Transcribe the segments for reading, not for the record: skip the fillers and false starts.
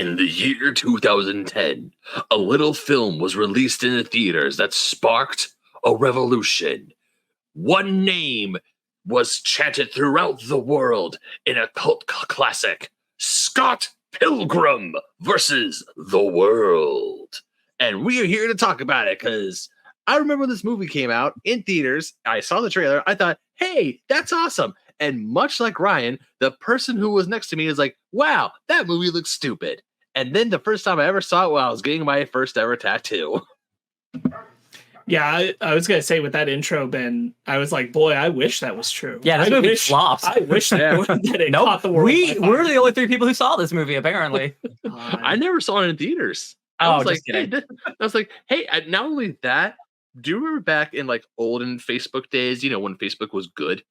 In the year 2010, a little film was released in the theaters that sparked a revolution. One name was chanted throughout the world in a cult classic, Scott Pilgrim versus the World. And we are here to talk about it because I remember this movie came out in theaters. I saw the trailer. I thought, hey, that's awesome. And much like Ryan, the person who was next to me is like, wow, that movie looks stupid. And then the first time I ever saw it, I was getting my first ever tattoo. Yeah, I was going to say with that intro, Ben, I was like, boy, I wish that was true. Yeah, this movie flops. I wish that it caught the world. We're the only three people who saw this movie, apparently. I never saw it in theaters. I was like, hey, not only that, do you remember back in like olden Facebook days, when Facebook was good?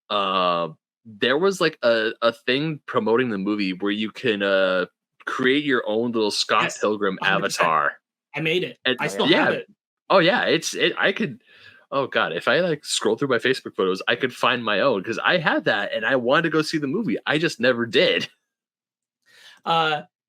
There was like a thing promoting the movie where you can create your own little Scott Pilgrim 100%. Avatar. I made it. I still have it. Oh yeah, I could. Oh god, if I like scroll through my Facebook photos, I could find my own because I had that and I wanted to go see the movie. I just never did.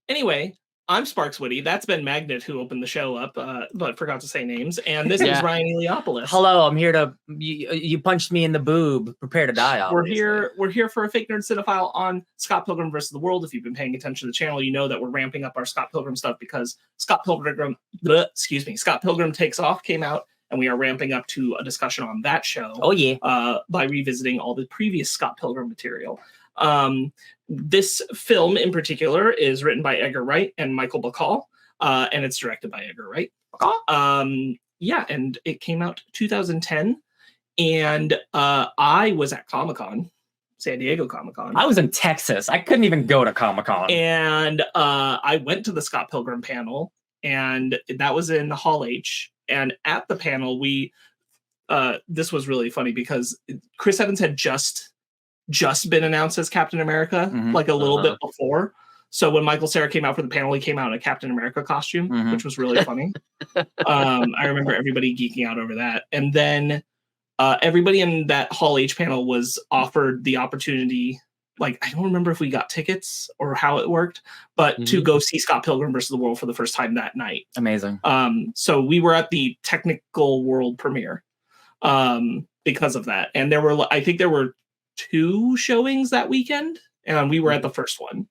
Anyway, I'm Sparkz Woody. That's been Magnet who opened the show up, but forgot to say names. And this is Bryan Lee O'Malley. Hello, I'm here to. You punched me in the boob. Prepare to die. Obviously. We're here for a Fake Nerd Cine-File on Scott Pilgrim versus the World. If you've been paying attention to the channel, you know that we're ramping up our Scott Pilgrim stuff because Scott Pilgrim Takes Off came out, and we are ramping up to a discussion on that show. Oh yeah. By revisiting all the previous Scott Pilgrim material. This film in particular is written by Edgar Wright and Michael Bacall, and it's directed by Edgar Wright. Yeah, and it came out 2010, and I was at Comic-Con, San Diego Comic-Con. I was in Texas. I couldn't even go to Comic-Con. And I went to the Scott Pilgrim panel, and that was in Hall H. And at the panel, this was really funny because Chris Evans had just been announced as Captain America, like a little bit before. So when Michael Cera came out for the panel, he came out in a Captain America costume, which was really funny. I remember everybody geeking out over that. And then everybody in that Hall H panel was offered the opportunity, like, I don't remember if we got tickets or how it worked, but to go see Scott Pilgrim versus the World for the first time that night. Amazing. So we were at the technical world premiere because of that. And I think there were 2 showings that weekend, and we were at the first one.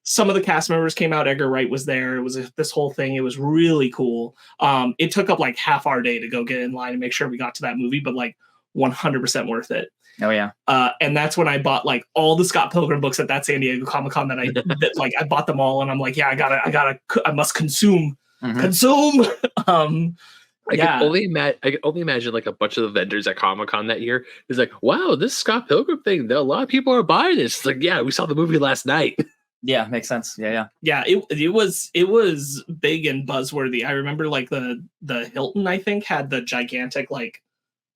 Some of the cast members came out. Edgar Wright was there. It was this whole thing. It was really cool. It took up like half our day to go get in line and make sure we got to that movie, but like 100% worth it. Oh yeah. And that's when I bought like all the Scott Pilgrim books at that San Diego Comic-Con I bought them all, and I'm like, yeah, I must consume. I can only imagine like a bunch of the vendors at Comic-Con that year is like, wow, this Scott Pilgrim thing, a lot of people are buying this. It's like, yeah, we saw the movie last night. Yeah, makes sense. Yeah. It was big and buzzworthy. I remember like the Hilton, I think, had the gigantic like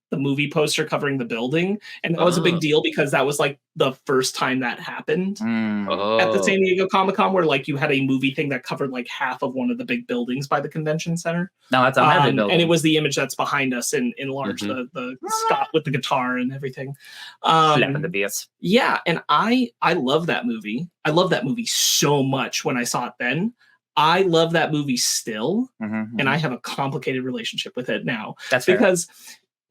the movie poster covering the building, and that was a big deal because that was like the first time that happened at the San Diego Comic-Con, where like you had a movie thing that covered like half of one of the big buildings by the convention center. No, that's a heavy building, and it was the image that's behind us in large, the Scott with the guitar and everything. Flipping the bass. Yeah, and I love that movie. I love that movie so much when I saw it then. I love that movie still, and I have a complicated relationship with it now. That's fair. Because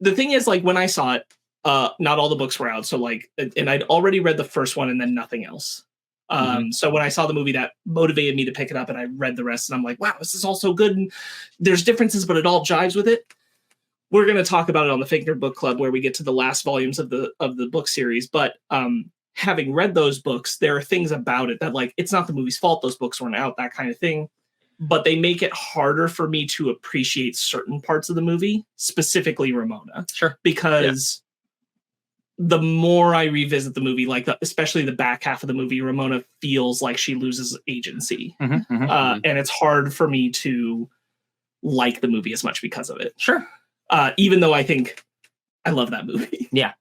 the thing is, like, when I saw it, not all the books were out. So, like, and I'd already read the first one and then nothing else. So when I saw the movie, that motivated me to pick it up, and I read the rest, and I'm like, wow, this is all so good. And there's differences, but it all jives with it. We're going to talk about it on the Fake Nerd Book Club, where we get to the last volumes of the book series. But having read those books, there are things about it that, like, it's not the movie's fault those books weren't out, that kind of thing. But they make it harder for me to appreciate certain parts of the movie, specifically Ramona. Sure. Because the more I revisit the movie, like especially the back half of the movie, Ramona feels like she loses agency. And it's hard for me to like the movie as much because of it. Sure. Even though I think I love that movie. Yeah.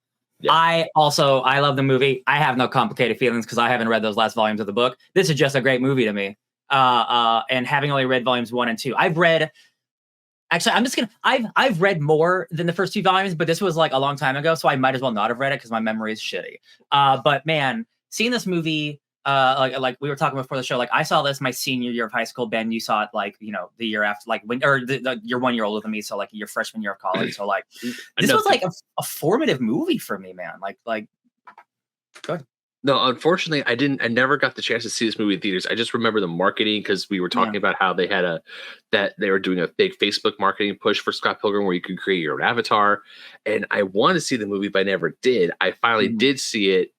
I love the movie. I have no complicated feelings because I haven't read those last volumes of the book. This is just a great movie to me. And having only read volumes 1 and 2, I've read more than the first 2 volumes, but this was like a long time ago, so I might as well not have read it because my memory is shitty. But man, seeing this movie like we were talking before the show, like I saw this my senior year of high school. Ben, you saw it like, you know, the year after, like when, or you're 1 year older than me, so like your freshman year of college. So like this was like a formative movie for me, man. Like good. No, unfortunately, I never got the chance to see this movie in theaters. I just remember the marketing, because we were talking about how they had that they were doing a big Facebook marketing push for Scott Pilgrim where you could create your own avatar. And I wanted to see the movie, but I never did. I finally did see it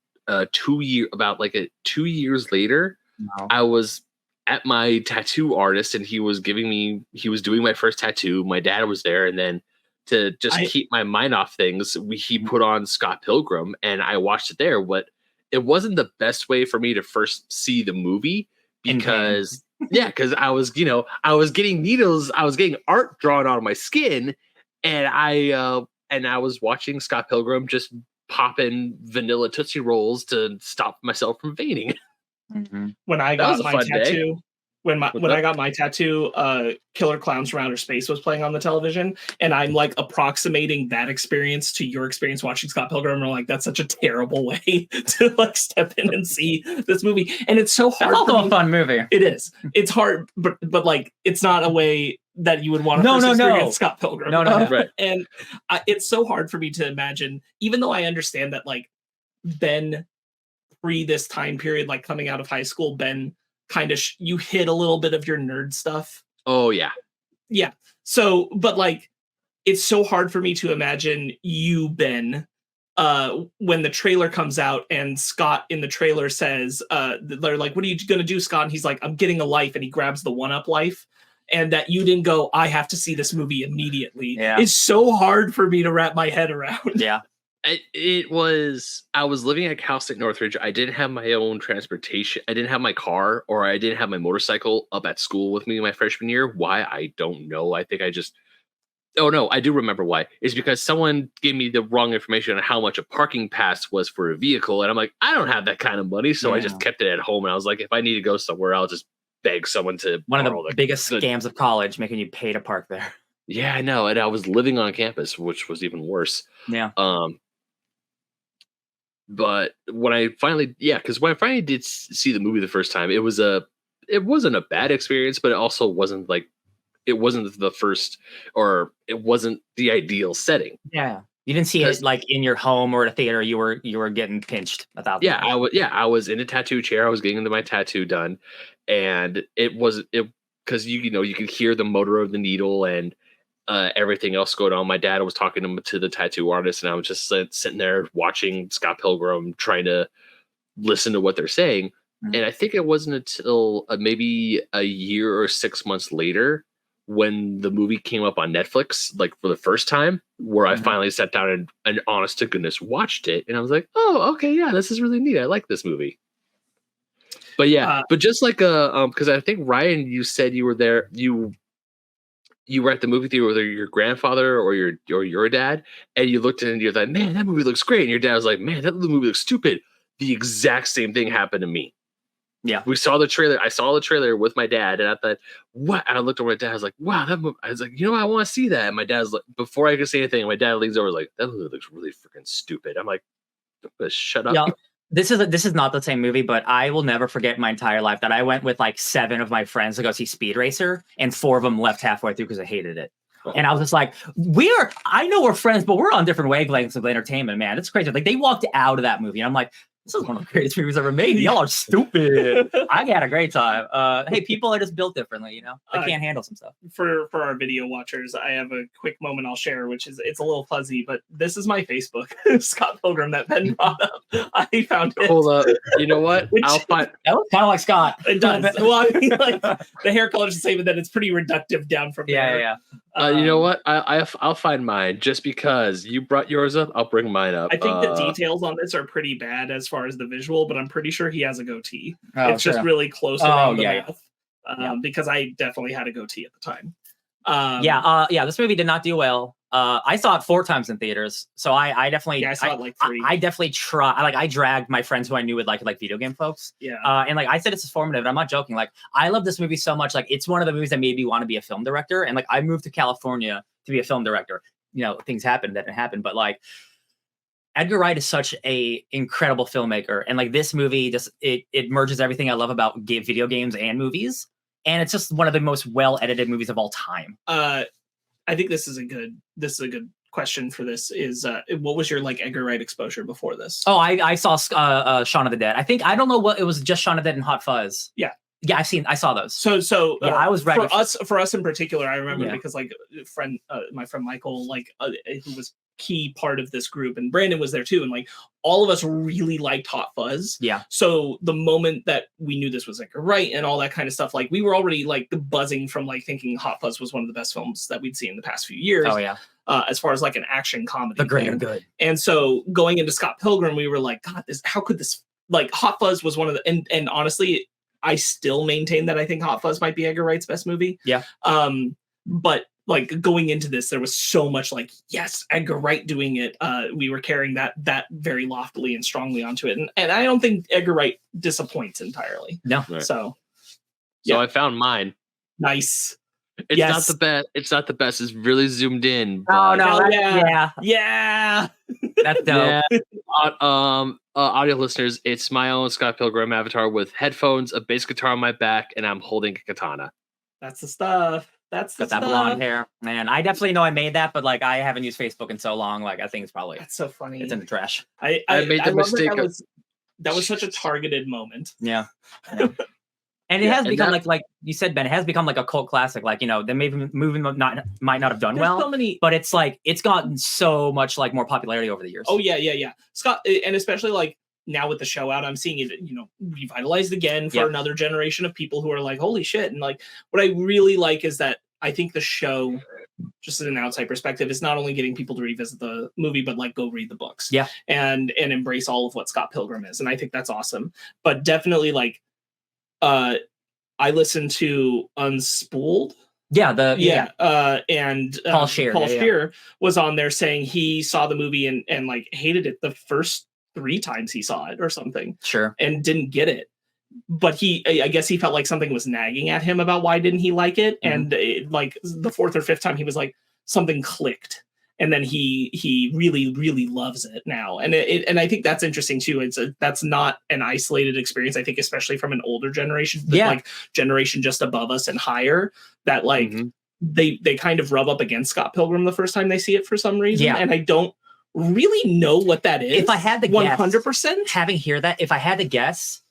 2 years later. Wow. I was at my tattoo artist and he was doing my first tattoo. My dad was there, and then to just keep my mind off things, he put on Scott Pilgrim and I watched it there. But it wasn't the best way for me to first see the movie, because because I was getting needles, I was getting art drawn on my skin, and I was watching Scott Pilgrim just popping vanilla Tootsie Rolls to stop myself from fainting. When I got my tattoo, when I got my tattoo, Killer Clowns from Outer Space was playing on the television, and I'm like approximating that experience to your experience watching Scott Pilgrim. And I'm like, that's such a terrible way to like step in and see this movie, and it's so hard. It's also a fun movie. It is. It's hard, but like it's not a way that you would want to experience Scott Pilgrim. No. Right. And it's so hard for me to imagine, even though I understand that like Ben pre this time period, like coming out of high school, Ben kind of you hit a little bit of your nerd stuff. Oh yeah. So, but like, it's so hard for me to imagine you, Ben, when the trailer comes out and Scott in the trailer says, they're like, "What are you gonna do, Scott?" And he's like, "I'm getting a life," and he grabs the 1-Up life. And that you didn't go, "I have to see this movie immediately." Yeah. It's so hard for me to wrap my head around. Yeah. I was living at Cal State Northridge. I didn't have my own transportation. I didn't have my car, or I didn't have my motorcycle up at school with me my freshman year. Why? I don't know. I think oh no, I do remember why. It's because someone gave me the wrong information on how much a parking pass was for a vehicle. And I'm like, I don't have that kind of money. So I just kept it at home. And I was like, if I need to go somewhere, I'll just beg someone to one of the biggest scams of college, making you pay to park there. Yeah, I know. And I was living on campus, which was even worse. Yeah. But when I finally did see the movie the first time, it wasn't a bad experience, but it also wasn't like, it wasn't the first, or it wasn't the ideal setting. Yeah. You didn't see it like in your home or at a theater. You were getting pinched 1,000 times. I was in a tattoo chair. I was getting my tattoo done, and because you could hear the motor of the needle and everything else going on. My dad was talking to the tattoo artist, and I was just sitting there watching Scott Pilgrim, trying to listen to what they're saying. Mm-hmm. And I think it wasn't until maybe a year or 6 months later, when the movie came up on Netflix, like for the first time, where I finally sat down and honest to goodness watched it. And I was like, oh, okay, yeah, this is really neat. I like this movie. But yeah, but just like, because I think Ryan, you said you were there, you were at the movie theater with your grandfather or your dad, and you looked at it and you're like, man, that movie looks great. And your dad was like, man, that movie looks stupid. The exact same thing happened to me. Yeah, we saw the trailer. I saw the trailer with my dad, and I thought, "What?" And I looked over at my dad. I was like, "Wow, that movie." I was like, I want to see that." And my dad's like, before I could say anything, my dad leans over like, "That movie looks really freaking stupid." I'm like, "Shut up." Yeah, this is not the same movie, but I will never forget my entire life that I went with like 7 of my friends to go see Speed Racer, and 4 of them left halfway through because I hated it. Oh. And I was just like, I know we're friends, but we're on different wavelengths of entertainment, man. It's crazy. Like they walked out of that movie, and I'm like, this is one of the greatest movies ever made. Y'all are stupid. I had a great time. Hey, people are just built differently, They can't handle some stuff. For our video watchers, I have a quick moment I'll share, which is, it's a little fuzzy, but this is my Facebook, Scott Pilgrim, that Ben brought up. I found it. Hold up. You know what? I'll find. That looks kind of like Scott. It does. Well, I mean, like the hair color is the same, but then it's pretty reductive down from there. Yeah. You know what? I'll find mine. Just because you brought yours up, I'll bring mine up. I think the details on this are pretty bad as far as the visual, but I'm pretty sure he has a goatee. It's just really close around the mouth. Because I definitely had a goatee at the time. This movie did not do well. I saw it 4 times in theaters, so I definitely I saw it like 3. I definitely I dragged my friends who I knew would like video game folks. Yeah. And like I said, it's formative. I'm not joking. Like I love this movie so much. Like it's one of the movies that made me want to be a film director. And like I moved to California to be a film director. Things happened that didn't happen, but like Edgar Wright is such a incredible filmmaker, and like this movie just it merges everything I love about video games and movies, and it's just one of the most well edited movies of all time. I think this is a good question for this. Is what was your like Edgar Wright exposure before this? Oh, I saw Shaun of the Dead. I don't know what it was, just Shaun of the Dead and Hot Fuzz. Yeah. Yeah, I saw those. So yeah, I was ready for us in particular. I remember because like my friend Michael, like who was key part of this group, and Brandon was there too, and like all of us really liked Hot Fuzz. Yeah. So the moment that we knew this was Edgar Wright and all that kind of stuff, like we were already like buzzing from like thinking Hot Fuzz was one of the best films that we'd seen in the past few years. Oh yeah. As far as like an action comedy, The greater good. And so going into Scott Pilgrim, we were like, God, how could this, like Hot Fuzz was one of the, and honestly, I still maintain that I think Hot Fuzz might be Edgar Wright's best movie. Yeah. But like going into this, there was so much like, yes, Edgar Wright doing it. We were carrying that very loftily and strongly onto it. And I don't think Edgar Wright disappoints entirely. No. Right. So I found mine. Nice. It's not the best. It's not the best. It's really zoomed in. Oh no! Yeah. That's dope. Yeah. Audio listeners, it's my own Scott Pilgrim avatar with headphones, a bass guitar on my back, and I'm holding a katana. That's the stuff. That's the Got that blonde hair, man. I definitely know I made that, but like I haven't used Facebook in so long. Like I think it's probably That's so funny. it's in the trash. I made the mistake. That was such a targeted moment. Yeah. And it has become like you said, Ben. It has become like a cult classic. Like the movie might not have done well, so many, but it's like it's gotten so much like more popularity over the years. Oh yeah. Scott, and especially like now with the show out, I'm seeing it revitalized again for another generation of people who are like, holy shit! And like what I really like is that I think the show, just in an outside perspective, is not only getting people to revisit the movie, but like go read the books, and embrace all of what Scott Pilgrim is, and I think that's awesome. But definitely like. I listened to Unspooled. And Paul Scheer was on there saying he saw the movie and like hated it the first 3 times he saw it or something. Sure. And didn't get it. But I guess he felt like something was nagging at him about why didn't he like it. Mm-hmm. And like the 4th or 5th time he was like, something clicked. And then he really, really loves it now. And I think that's interesting too. That's not an isolated experience. I think especially from an older generation, like generation just above us and higher, that like they kind of rub up against Scott Pilgrim the first time they see it for some reason. Yeah. And I don't really know what that is. If I had to 100%, having hear that, if I had to guess,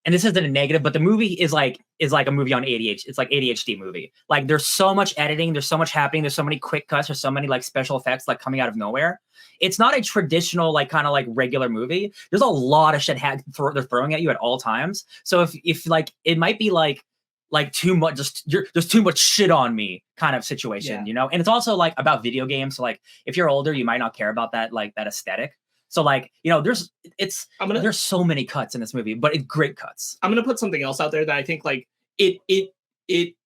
and this isn't a negative, but the movie is like a movie on ADHD. It's like ADHD movie. Like there's so much editing, there's so much happening, there's so many quick cuts, there's so many like special effects like coming out of nowhere. It's not a traditional like kind of like regular movie. There's a lot of shit they're throwing at you at all times. So if like it might be like too much, there's too much shit on me kind of situation, And it's also like about video games. So like if you're older, you might not care about that like that aesthetic. So like, there's so many cuts in this movie, but it's great cuts. I'm going to put something else out there that I think like it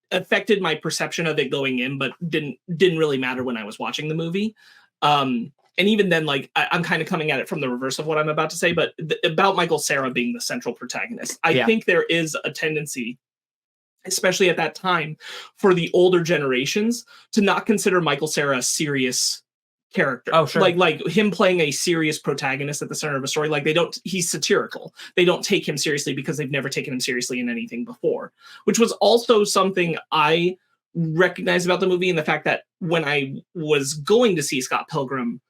affected my perception of it going in, but didn't really matter when I was watching the movie. And even then, like I'm kind of coming at it from the reverse of what I'm about to say, but about Michael Cera being the central protagonist. I think there is a tendency, especially at that time, for the older generations to not consider Michael Cera a serious character. Oh, sure. Like him playing a serious protagonist at the center of a story. Like he's satirical. They don't take him seriously because they've never taken him seriously in anything before, which was also something I recognized about the movie, and the fact that when I was going to see Scott Pilgrim,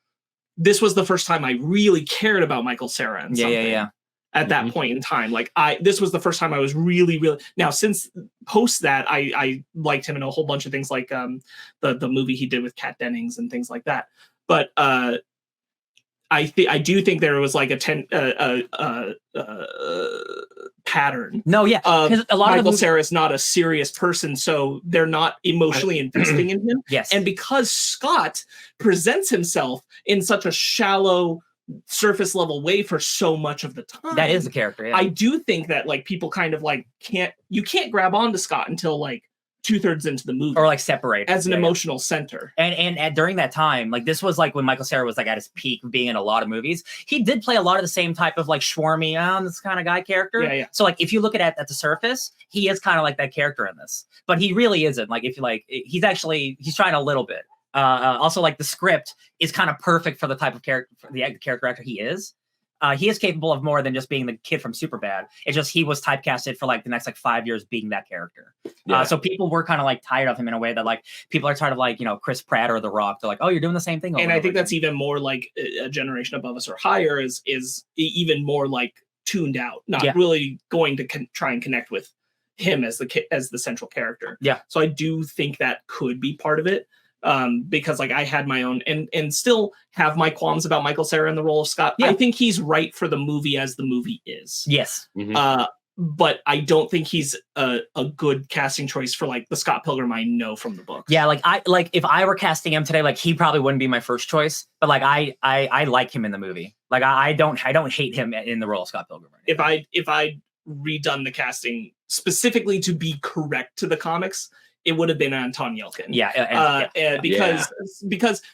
this was the first time I really cared about Michael Cera and something. At that point in time, like this was the first time I was really now since post that I liked him in a whole bunch of things like the movie he did with Kat Dennings and things like that. But I do think there was like a pattern. No, yeah, because a lot Michael Cera is not a serious person, so they're not emotionally investing in him. Yes, and because Scott presents himself in such a shallow, surface level way for so much of the time, that is the character. Yeah. I do think that like people kind of like can't grab onto Scott until like 2/3 into the movie, or like separate as an emotional center. And during that time, like this was like when Michael Cera was like at his peak, being in a lot of movies. He did play a lot of the same type of like schwarmy, this kind of guy character. Yeah. So like if you look at the surface, he is kind of like that character in this, but he really isn't. Like if you like, he's trying a little bit. Also, like the script is kind of perfect for the type of character, for the character actor he is. He is capable of more than just being the kid from Superbad. It's just he was typecasted for like the next like 5 years being that character. So people were kind of like tired of him in a way that like people are tired of like, you know, Chris Pratt or The Rock. They're like, oh, you're doing the same thing. And I think that's even more like a generation above us or higher is even more like tuned out, not really going to try and connect with him as the central character. Yeah. So I do think that could be part of it. Because like I had my own and still have my qualms about Michael Cera in the role of Scott. I think he's right for the movie as the movie is. Yes. But I don't think he's a good casting choice for like the Scott Pilgrim I know from the book. Yeah, like if I were casting him today, like he probably wouldn't be my first choice. But like I like him in the movie. Like I don't hate him in the role of Scott Pilgrim. If I redone the casting specifically to be correct to the comics, it would have been Anton Yelchin.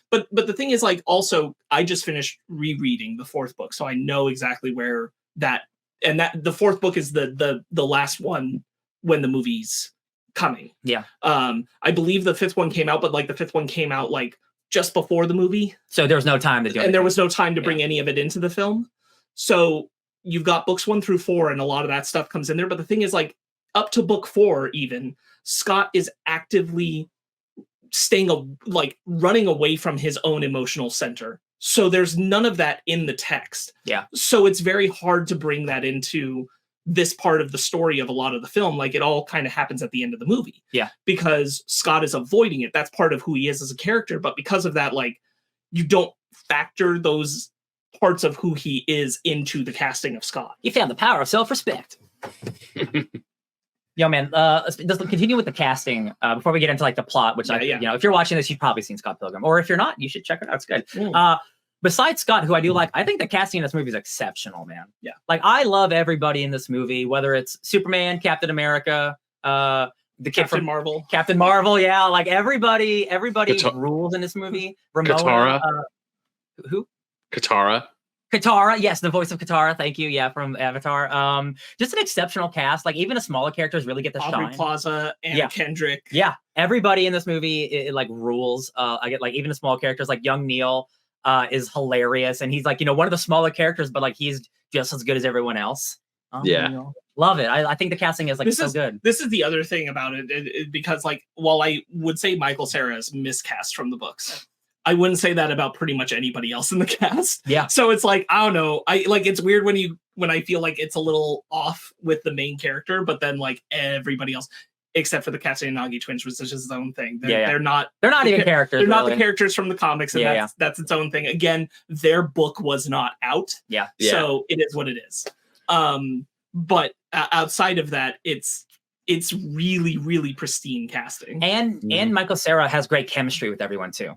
But the thing is, like, also I just finished rereading the fourth book, so I know exactly where that the fourth book is the last one when the movie's coming. I believe the fifth one came out, but like the fifth one came out like just before the movie, so there was no time to do it, and there was no time to bring any of it into the film. So you've got books 1 through 4, and a lot of that stuff comes in there. But the thing is, like, up to book 4, even Scott is actively running away from his own emotional center. So there's none of that in the text. So it's very hard to bring that into this part of the story of a lot of the film. Like, it all kind of happens at the end of the movie. Because Scott is avoiding it. That's part of who he is as a character. But because of that, like, you don't factor those parts of who he is into the casting of Scott. You found the power of self-respect. Yo, man, let's continue with the casting before we get into like the plot, which you know, if you're watching this, you've probably seen Scott Pilgrim, or if you're not, you should check it out. It's good. Besides Scott, who I do like, I think the casting in this movie is exceptional, man. Like, I love everybody in this movie, whether it's Superman, Captain America, the kid from Marvel, Captain Marvel. Yeah, like everybody rules in this movie. Romano, Katara. Who? Katara, yes, the voice of Katara. Thank you. Yeah, from Avatar. Just an exceptional cast. Like, even the smaller characters really get the Aubrey shine. Plaza and Kendrick. Yeah, everybody in this movie it like rules. I get like even the small characters like young Neil is hilarious, and he's like, you know, one of the smaller characters, but like he's just as good as everyone else. Love it. I think the casting is like so good. This is the other thing about it, because like while I would say Michael Cera is miscast from the books, I wouldn't say that about pretty much anybody else in the cast. So it's like, I don't know. It's weird when I feel like it's a little off with the main character, but then like everybody else, except for the Katsunagi twins, which is its own thing. They're not even characters. They're not the characters from the comics, and that's its own thing. Again, their book was not out. So it is what it is. But outside of that, it's really, really pristine casting. And Michael Cera has great chemistry with everyone too.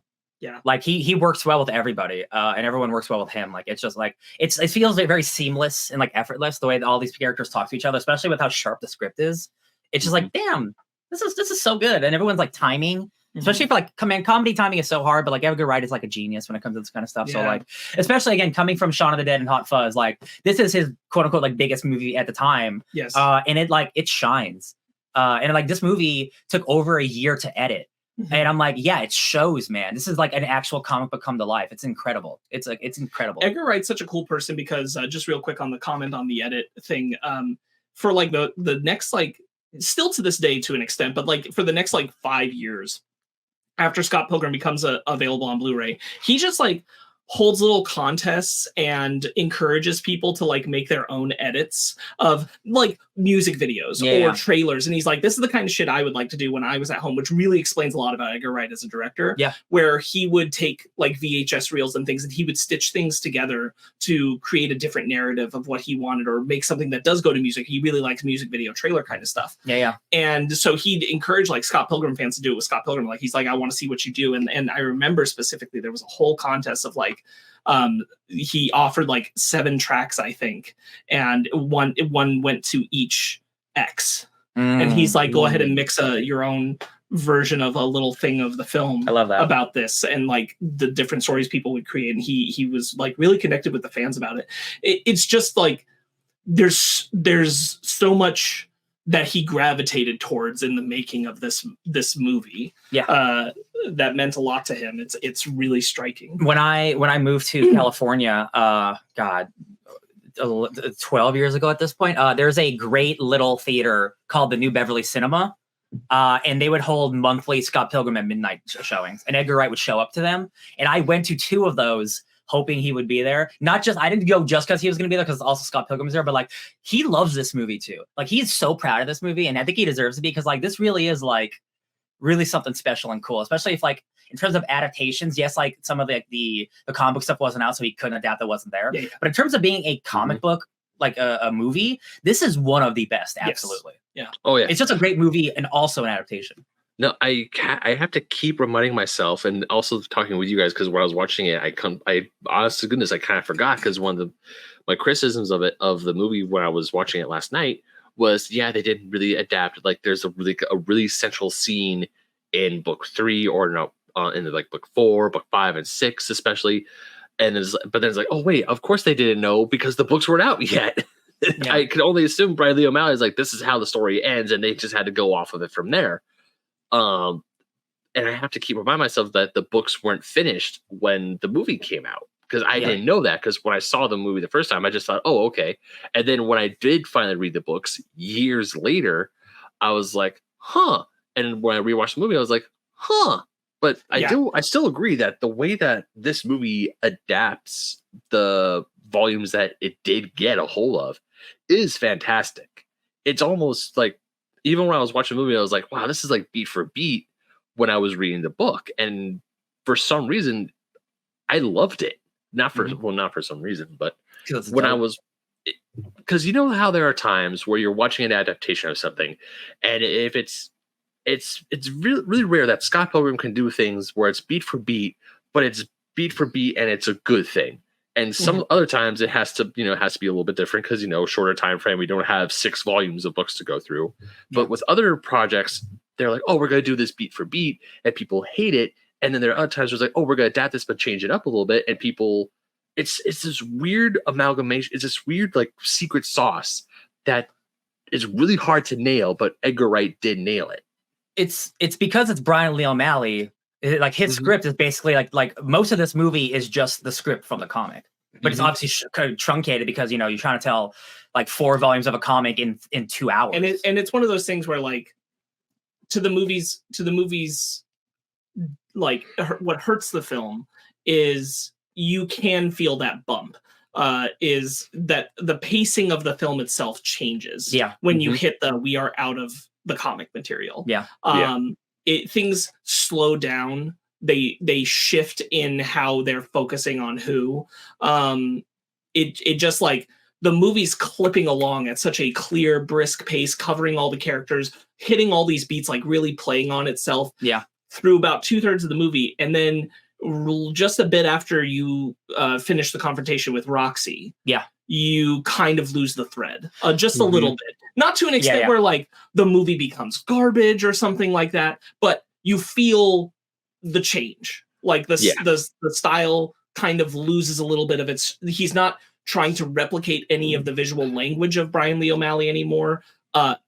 Like he works well with everybody, and everyone works well with him. Like, it's just like it feels like very seamless and like effortless the way that all these characters talk to each other, especially with how sharp the script is. It's just like, damn, this is so good, and everyone's like timing, especially for like comedy timing is so hard. But like Edgar Wright is like a genius when it comes to this kind of stuff. So like, especially again coming from Shaun of the Dead and Hot Fuzz, like this is his quote unquote like biggest movie at the time. And it shines. And like this movie took over a year to edit. And I'm like, yeah, it shows, man. This is like an actual comic book come to life. It's incredible. It's incredible. Edgar Wright's such a cool person because just real quick on the comment on the edit thing, for like the next, like, still to this day to an extent, but like for the next like 5 years after Scott Pilgrim becomes available on Blu-ray, he just like holds little contests and encourages people to like make their own edits of like music videos or trailers. And he's like, this is the kind of shit I would like to do when I was at home, which really explains a lot about Edgar Wright as a director. Where he would take like VHS reels and things, and he would stitch things together to create a different narrative of what he wanted, or make something that does go to music. He really likes music video trailer kind of stuff. And so he'd encourage like Scott Pilgrim fans to do it with Scott Pilgrim. Like, he's like, I want to see what you do. And I remember specifically there was a whole contest of like, he offered like 7 tracks, I think, and one went to each X. And he's like, go ahead and mix your own version of a little thing of the film. I love that about this, and like the different stories people would create. And he was like really connected with the fans about it. It's just like there's so much that he gravitated towards in the making of this movie. Yeah. That meant a lot to him. It's really striking. When I moved to California, 12 years ago at this point, there's a great little theater called the New Beverly Cinema. And they would hold monthly Scott Pilgrim at midnight showings, and Edgar Wright would show up to them. And I went to 2 of those hoping he would be there. I didn't go just because he was going to be there, because also Scott Pilgrim is there, but like, he loves this movie too. Like, he's so proud of this movie, and I think he deserves to be, because like, this really is like really something special and cool, especially if like, in terms of adaptations, yes, like some of the comic book stuff wasn't out, so he couldn't adapt, that wasn't there. Yeah. But in terms of being a comic book, like a movie, this is one of the best. Absolutely. Yes. Yeah. Oh yeah. It's just a great movie and also an adaptation. No, I have to keep reminding myself, and also talking with you guys, because when I was watching it, I honest to goodness, I kind of forgot, because one of my criticisms of the movie when I was watching it last night was, yeah, they didn't really adapt. Like, there's a really central scene in book 3, or no, in like book 4, book 5, and 6 especially, but then it's like, oh wait, of course they didn't know, because the books weren't out yet. Yeah. I could only assume Bryan Lee O'Malley is like, this is how the story ends, and they just had to go off of it from there. And I have to keep reminding myself that the books weren't finished when the movie came out, because I didn't know that, because when I saw the movie the first time, I just thought, oh, okay. And then when I did finally read the books years later, I was like, huh. And when I rewatched the movie, I was like, huh. But I still agree that the way that this movie adapts the volumes that it did get a hold of is fantastic. It's almost like, even when I was watching the movie, I was like, wow, this is like beat for beat when I was reading the book. And for some reason, I loved it. Not for some reason, but when I was, because you know how there are times where you're watching an adaptation of something, and if it's really, really rare that Scott Pilgrim can do things where it's beat for beat, but it's beat for beat and it's a good thing. And some other times it has to be a little bit different, because, shorter time frame, we don't have 6 volumes of books to go through. But with other projects, they're like, oh, we're going to do this beat for beat, and people hate it. And then there are other times where it's like, oh, we're going to adapt this, but change it up a little bit. And people, it's this weird amalgamation. It's this weird, like, secret sauce that is really hard to nail, but Edgar Wright did nail it. It's because it's Bryan Lee O'Malley. Like, his script is basically like most of this movie is just the script from the comic, but it's obviously kind of truncated, because you're trying to tell like 4 volumes of a comic in 2 hours. And it's one of those things where, like, to the movies, like, what hurts the film is you can feel that bump. Is that the pacing of the film itself changes? Yeah. When you hit we are out of the comic material. Yeah. Things slow down. They shift in how they're focusing on who. It just, like, the movie's clipping along at such a clear, brisk pace, covering all the characters, hitting all these beats, like really playing on itself. Yeah. Through about 2/3 of the movie, and then just a bit after you finish the confrontation with Roxy, you kind of lose the thread, just a little bit. Not to an extent where, like, the movie becomes garbage or something like that, but you feel the change. Like, the style kind of loses a little bit of its. He's not trying to replicate any of the visual language of Bryan Lee O'Malley anymore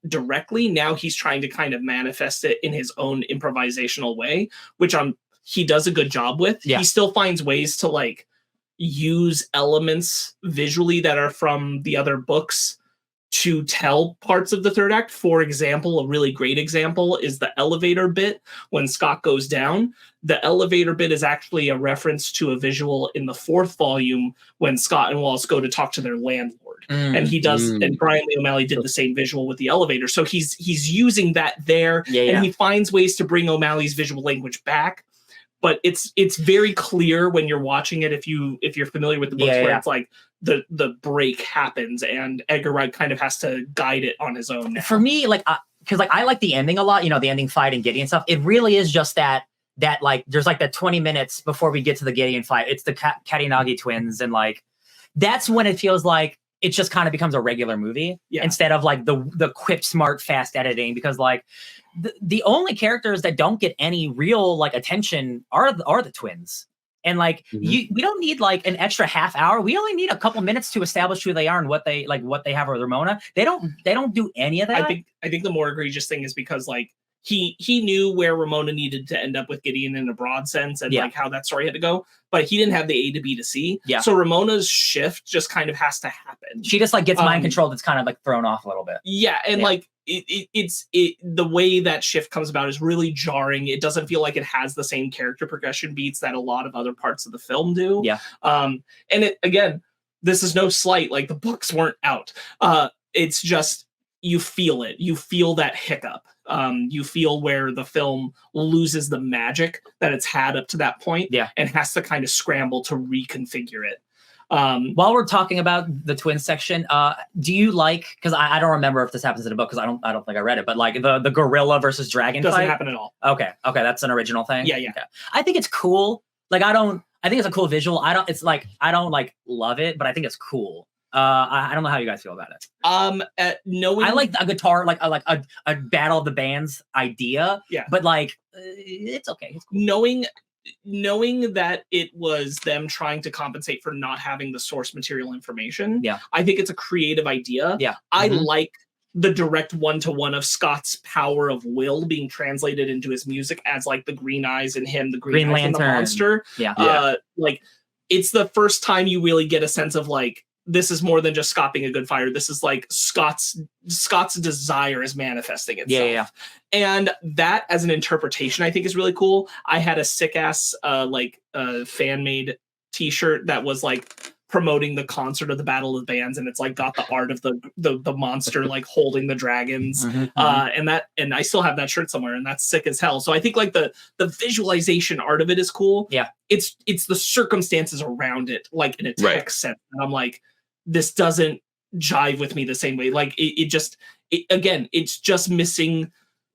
directly. Now he's trying to kind of manifest it in his own improvisational way, which he does a good job with. He still finds ways to, like, use elements visually that are from the other books to tell parts of the third act. For example, a really great example is the elevator bit when Scott goes down. The elevator bit is actually a reference to a visual in the 4th volume when Scott and Wallace go to talk to their landlord. And he does, and Bryan Lee O'Malley did the same visual with the elevator. So he's using that there, and he finds ways to bring O'Malley's visual language back. But it's very clear when you're watching it, if you're familiar with the books, where it's like the break happens and Edgar Wright kind of has to guide it on his own now. For me, like, because like I like the ending a lot, the ending fight and Gideon stuff. It really is just that like there's like that 20 minutes before we get to the Gideon fight. It's the Katinagi twins, and like that's when it feels like it just kind of becomes a regular movie instead of like the quick, smart, fast editing, because like the only characters that don't get any real like attention are the twins. And like we don't need like an extra half hour. We only need a couple minutes to establish who they are and what they have with Ramona. They don't do any of that. I think the more egregious thing is because like he knew where Ramona needed to end up with Gideon in a broad sense and like how that story had to go, but he didn't have the A to B to C. Yeah. So Ramona's shift just kind of has to happen. She just like gets mind controlled. It's kind of like thrown off a little bit. Yeah, and like it's the way that shift comes about is really jarring. It doesn't feel like it has the same character progression beats that a lot of other parts of the film do. Yeah. And it again, this is no slight. Like the books weren't out. It's just you feel it. You feel that hiccup. You feel where the film loses the magic that it's had up to that point, and has to kind of scramble to reconfigure it. While we're talking about the twin section, do you like? Because I don't remember if this happens in the book because I don't think I read it. But like the gorilla versus dragon doesn't fight? happen at all. Okay, that's an original thing. Yeah. Okay. I think it's cool. Like I think it's a cool visual. I don't like love it, but I think it's cool. I don't know how you guys feel about it. Knowing I like a guitar, like a battle of the bands idea. Yeah. But like it's okay. It's cool. Knowing that it was them trying to compensate for not having the source material information. Yeah. I think it's a creative idea. Yeah. I like the direct one-to-one of Scott's power of will being translated into his music as like the green eyes in him, the green eyes in the monster. Yeah. Like it's the first time you really get a sense of like, this is more than just Scott being a good fighter. This is like Scott's desire is manifesting itself. Yeah. And that as an interpretation, I think is really cool. I had a sick ass fan made t-shirt that was like promoting the concert of the Battle of the Bands, and it's like got the art of the monster like holding the dragons. And I still have that shirt somewhere, and that's sick as hell. So I think like the visualization art of it is cool. Yeah. It's the circumstances around it, like in a text sense. And I'm like, this doesn't jive with me the same way. Like it's just missing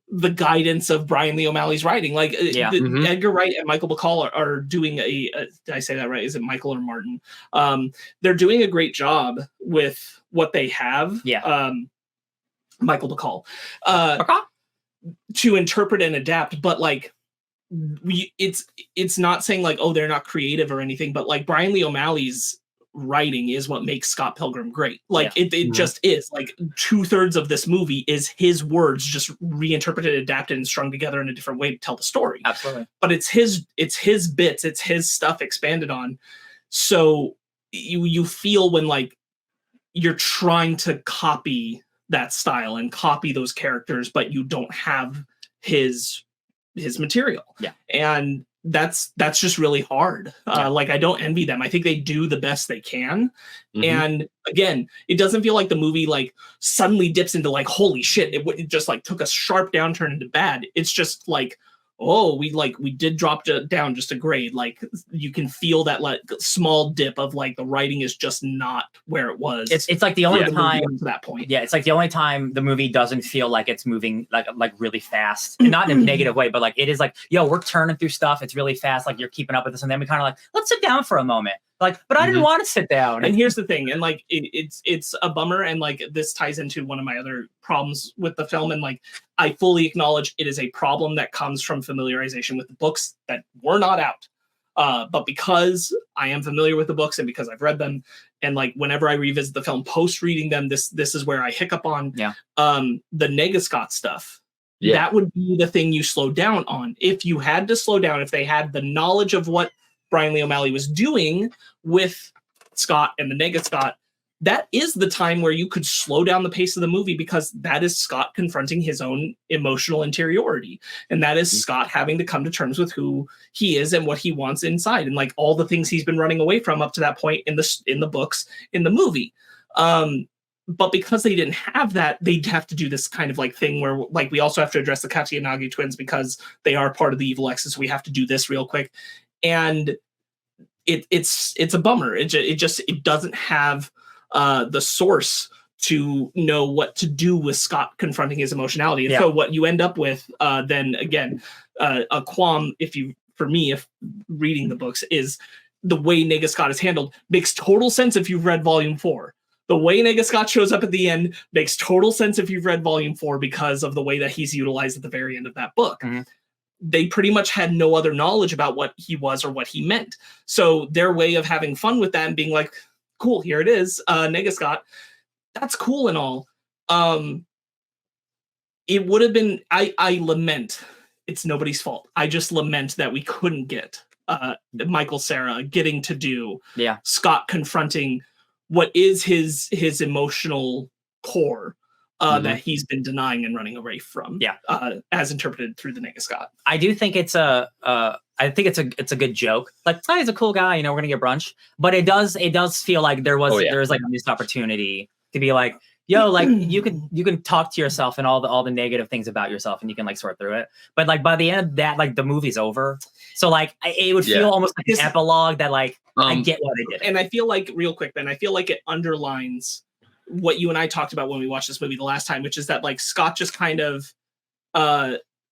the guidance of Bryan Lee O'Malley's writing. Like Edgar Wright and Michael Bacall are doing did I say that right? Is it Michael or Martin? They're doing a great job with what they have. Yeah. Michael Bacall. To interpret and adapt, but like it's not saying like, oh, they're not creative or anything, but like Bryan Lee O'Malley's writing is what makes Scott Pilgrim great. Like it just is. Like 2/3 of this movie is his words just reinterpreted, adapted, and strung together in a different way to tell the story. Absolutely. But it's his bits, it's his stuff expanded on. So you feel when like you're trying to copy that style and copy those characters, but you don't have his material. Yeah. And that's just really hard. Like I don't envy them. I think they do the best they can. And again, it doesn't feel like the movie like suddenly dips into like, holy shit, it just like took a sharp downturn into bad. It's just like, oh, we did drop down just a grade. Like you can feel that like small dip of like the writing is just not where it was. It's like the only time to that point. Yeah, it's like the only time the movie doesn't feel like it's moving like really fast, and not in a negative way, but like it is like, yo, we're turning through stuff. It's really fast. Like you're keeping up with this, and then we kind of like, let's sit down for a moment. Like, but I didn't want to sit down. And here's the thing, and like it's a bummer, and like this ties into one of my other problems with the film, and like I fully acknowledge it is a problem that comes from familiarization with the books that were not out. But because I am familiar with the books and because I've read them, and like whenever I revisit the film post reading them, this is where I hiccup on. The Negascott stuff. That would be the thing you slow down on. If you had to slow down, if they had the knowledge of what Bryan Lee O'Malley was doing with Scott and the Negascott, that is the time where you could slow down the pace of the movie, because that is Scott confronting his own emotional interiority. And that is Scott having to come to terms with who he is and what he wants inside, and like all the things he's been running away from up to that point in the books, in the movie. But because they didn't have that, they'd have to do this kind of like thing where like we also have to address the Katyanagi twins because they are part of the Evil Exes. So we have to do this real quick. And it's a bummer. It doesn't have the source to know what to do with Scott confronting his emotionality. And so what you end up with, then again, a qualm, if reading the books, is the way Negascott is handled makes total sense if you've read Volume 4. The way Negascott shows up at the end makes total sense if you've read Volume 4 because of the way that he's utilized at the very end of that book. they pretty much had no other knowledge about what he was or what he meant. So their way of having fun with that and being like, cool, here it is, Nega Scott, that's cool and all. It would have been, I lament, it's nobody's fault. I just lament that we couldn't get Michael Cera getting to do Scott confronting what is his emotional core that he's been denying and running away from. As interpreted through the Nega Scott. I do think it's a good joke. Like, oh, he's a cool guy, we're gonna get brunch. But it does feel like there was like a missed opportunity to be like, yo, like you can talk to yourself and all the negative things about yourself, and you can like sort through it. But like by the end of that, like the movie's over. So like it would feel almost like an epilogue that like I get why they did it. And I feel like, real quick, Ben, I feel like it underlines what you and I talked about when we watched this movie the last time, which is that like Scott just kind of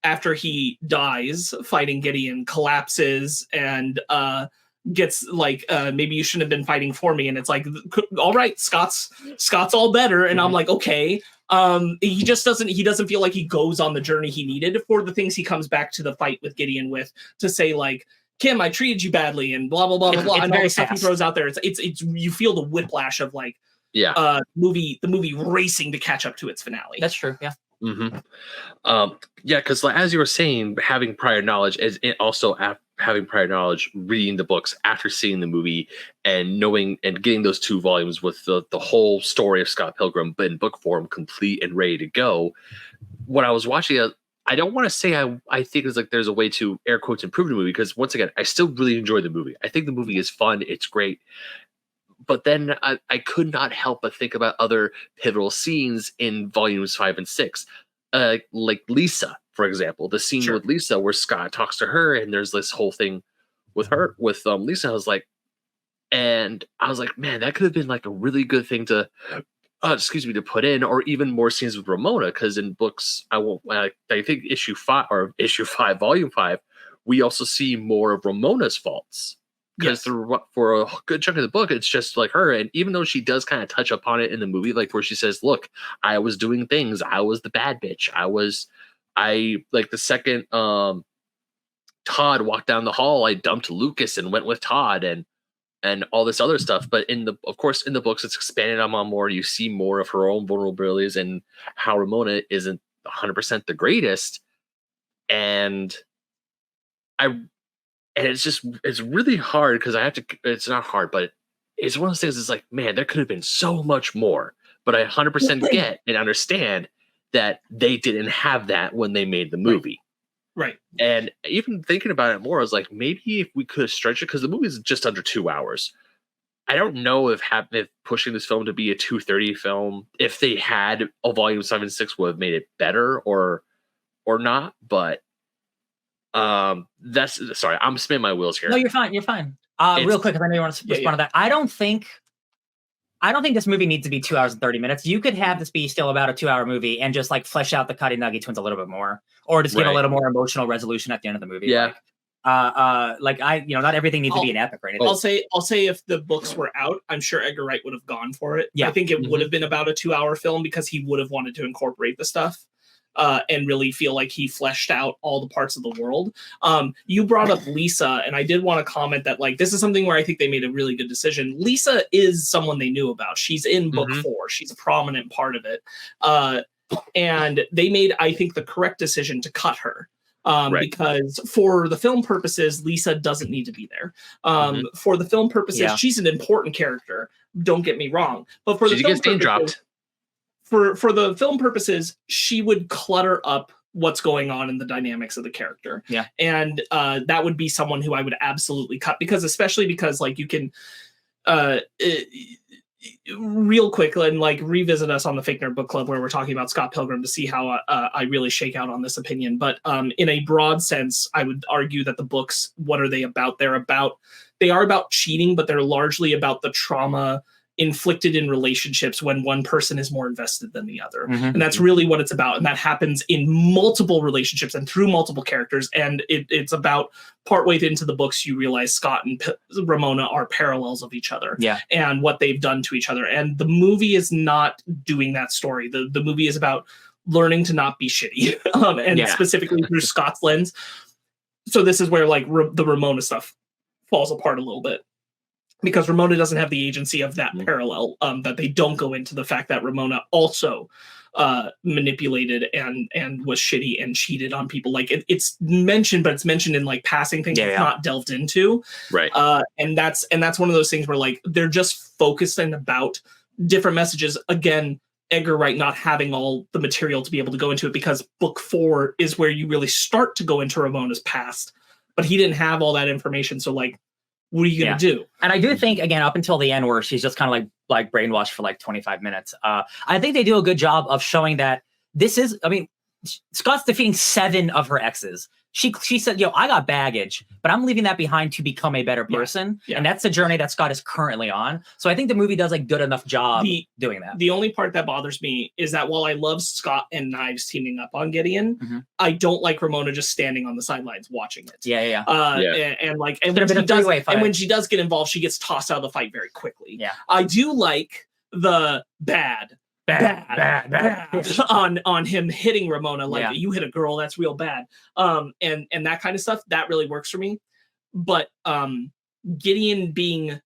after he dies fighting Gideon, collapses and gets like, maybe you shouldn't have been fighting for me, and it's like, all right, Scott's all better, and I'm like, okay. He doesn't feel like he goes on the journey he needed for the things he comes back to the fight with Gideon with, to say like, Kim, I treated you badly, and blah blah blah blah blah, and all the stuff he throws out there. It's you feel the whiplash of like the movie racing to catch up to its finale. That's true. Yeah. Because as you were saying, having prior knowledge is also having prior knowledge, reading the books after seeing the movie and knowing and getting those 2 volumes with the whole story of Scott Pilgrim, but in book form, complete and ready to go. When I was watching it, I don't want to say I think it's like there's a way to air quotes improve the movie, because once again, I still really enjoy the movie. I think the movie is fun. It's great. But then I could not help but think about other pivotal scenes in volumes 5 and 6. Like Lisa, for example, the scene with Lisa where Scott talks to her, and there's this whole thing with her, with Lisa. I was like, man, that could have been like a really good thing to put in, or even more scenes with Ramona, because in books, I think issue 5, volume 5, we also see more of Ramona's faults. Because for a good chunk of the book, it's just like her. And even though she does kind of touch upon it in the movie, like where she says, look, I was doing things. I was the bad bitch. Like the second Todd walked down the hall, I dumped Lucas and went with Todd and all this other stuff. But in the books, it's expanded on more. You see more of her own vulnerabilities and how Ramona isn't 100% the greatest. And it's really hard, because it's not hard, but it's one of those things. It's like, man, there could have been so much more, but I 100% get and understand that they didn't have that when they made the movie. Right. And even thinking about it more, I was like, maybe if we could stretch it, because the movie is just under 2 hours. I don't know if pushing this film to be a 2:30 film, if they had a volume 7 and 6, would have made it better or not, but sorry, I'm spinning my wheels here. No, you're fine. Real quick, if I know you want to respond to that. I don't think this movie needs to be 2 hours and 30 minutes. You could have this be still about a 2-hour movie and just like flesh out the Cuddy Nugget twins a little bit more, or just give a little more emotional resolution at the end of the movie. Yeah. Not everything needs to be an epic or anything. I'll say if the books were out, I'm sure Edgar Wright would have gone for it. Yeah. I think it would have been about a 2-hour film, because he would have wanted to incorporate the stuff. And really feel like he fleshed out all the parts of the world. You brought up Lisa, and I did want to comment that like this is something where I think they made a really good decision. Lisa is someone they knew about. She's in book 4. She's a prominent part of it. And they made, I think, the correct decision to cut her. Because for the film purposes, Lisa doesn't need to be there. For the film purposes, she's an important character. Don't get me wrong. But for the film purposes, dropped. For the film purposes, she would clutter up what's going on in the dynamics of the character. Yeah. And that would be someone who I would absolutely cut, especially because like you can real quick and like revisit us on the Fake Nerd Book Club where we're talking about Scott Pilgrim to see how I really shake out on this opinion. But in a broad sense, I would argue that the books, what are they about? They are about cheating, but they're largely about the trauma inflicted in relationships when one person is more invested than the other. And that's really what it's about. And that happens in multiple relationships and through multiple characters. And it's about partway into the books, you realize Scott and Ramona are parallels of each other and what they've done to each other. And the movie is not doing that story. The movie is about learning to not be shitty. Specifically through Scott's lens. so this is where like the Ramona stuff falls apart a little bit, because Ramona doesn't have the agency of that parallel, that they don't go into the fact that Ramona also manipulated and was shitty and cheated on people. Like it's mentioned, but it's mentioned in like passing things. It's not delved into. Right. And that's one of those things where like they're just focused and about different messages. Again, Edgar Wright not having all the material to be able to go into it, because book 4 is where you really start to go into Ramona's past, but he didn't have all that information. So like, what are you going to do? And I do think, again, up until the end where she's just kind of like brainwashed for like 25 minutes, I think they do a good job of showing that this is, I mean, Scott's defeating 7 of her exes. She said, yo, I got baggage, but I'm leaving that behind to become a better person. Yeah. And that's the journey that Scott is currently on. So I think the movie does a good enough job doing that. The only part that bothers me is that while I love Scott and Knives teaming up on Gideon, I don't like Ramona just standing on the sidelines watching it. And when she does get involved, she gets tossed out of the fight very quickly. Yeah. I do like the bad on him hitting Ramona, like you hit a girl, that's real bad, and that kind of stuff that really works for me. But Gideon being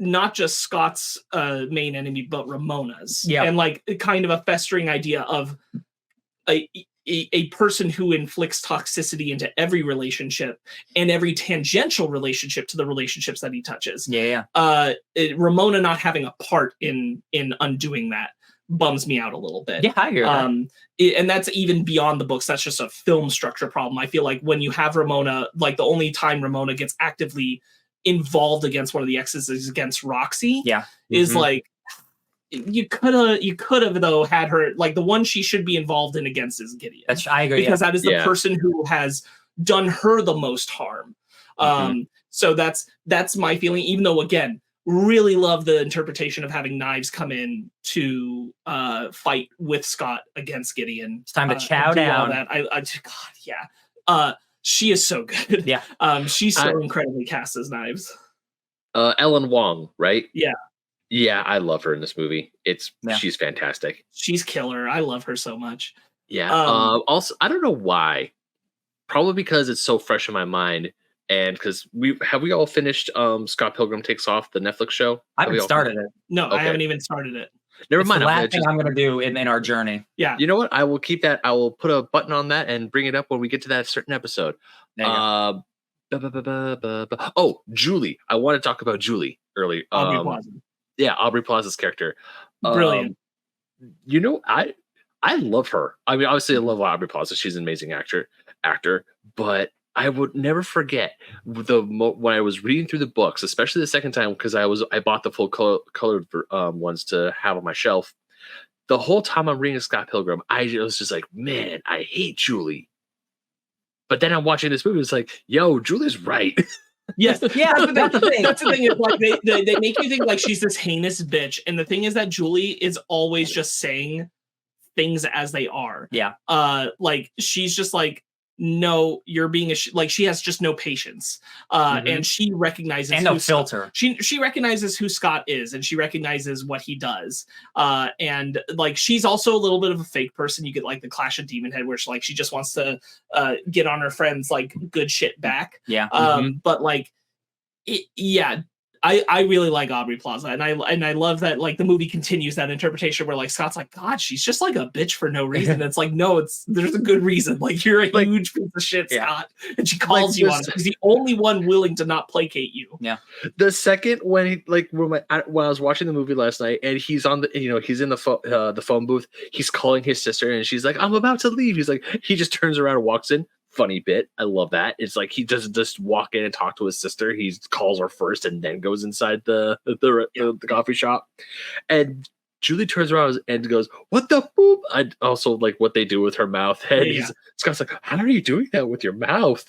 not just Scott's main enemy but Ramona's, and like kind of a festering idea of a person who inflicts toxicity into every relationship and every tangential relationship to the relationships that he touches. Ramona not having a part in undoing that bums me out a little bit. Yeah, I hear that. And that's even beyond the books. That's just a film structure problem. I feel like when you have Ramona, like the only time Ramona gets actively involved against one of the exes is against Roxy. Is like you could have though had her, like the one she should be involved in against is Gideon. I agree, because that is the person who has done her the most harm. So that's my feeling. Even though again, really love the interpretation of having Knives come in to fight with Scott against Gideon. It's time to chow down. God, she is so good. She's so incredibly cast as Knives. Ellen Wong, right? Yeah, I love her in this movie. She's fantastic. She's killer. I love her so much. Also, I don't know why. Probably because it's so fresh in my mind. And because we all finished Scott Pilgrim Takes Off, the Netflix show? I haven't started it. No, okay. I haven't even started it. Never mind. The last thing I'm going to do in our journey. Yeah. You know what? I will keep that. I will put a button on that and bring it up when we get to that certain episode. Oh, Julie. I want to talk about Julie early. Aubrey Plaza. Yeah, Aubrey Plaza's character. Brilliant. You know, I love her. I mean, obviously I love Aubrey Plaza. She's an amazing actor, but I would never forget when I was reading through the books, especially the second time, because I bought the full colored ones to have on my shelf. The whole time I'm reading Scott Pilgrim, I was just like, man, I hate Julie. But then I'm watching this movie, it's like, yo, Julie's right. Yes, that's the thing. That's the thing. Is like they make you think like she's this heinous bitch, and the thing is that Julie is always just saying things as they are. Yeah. Like she's just like, no, you're being like she has just no patience, and she recognizes and no filter. She recognizes who Scott is, and she recognizes what he does, and like she's also a little bit of a fake person. You get like the Clash of Demon Head, where she just wants to get on her friends like good shit back. But like, I really like Aubrey Plaza, and I love that like the movie continues that interpretation where like Scott's like, God, she's just like a bitch for no reason. And it's like, no, there's a good reason. Like you're a huge piece of shit, Scott, and she calls you on it. He's the only one willing to not placate you. Yeah. The second when I was watching the movie last night, and he's on he's in the phone booth, he's calling his sister, and she's like, I'm about to leave. He's like, he just turns around and walks in. Funny bit. I love that. It's like he doesn't just walk in and talk to his sister. He calls her first and then goes inside the coffee shop. And Julie turns around and goes, "What the boop?" I also like what they do with her mouth. And Scott's like, "How are you doing that with your mouth?"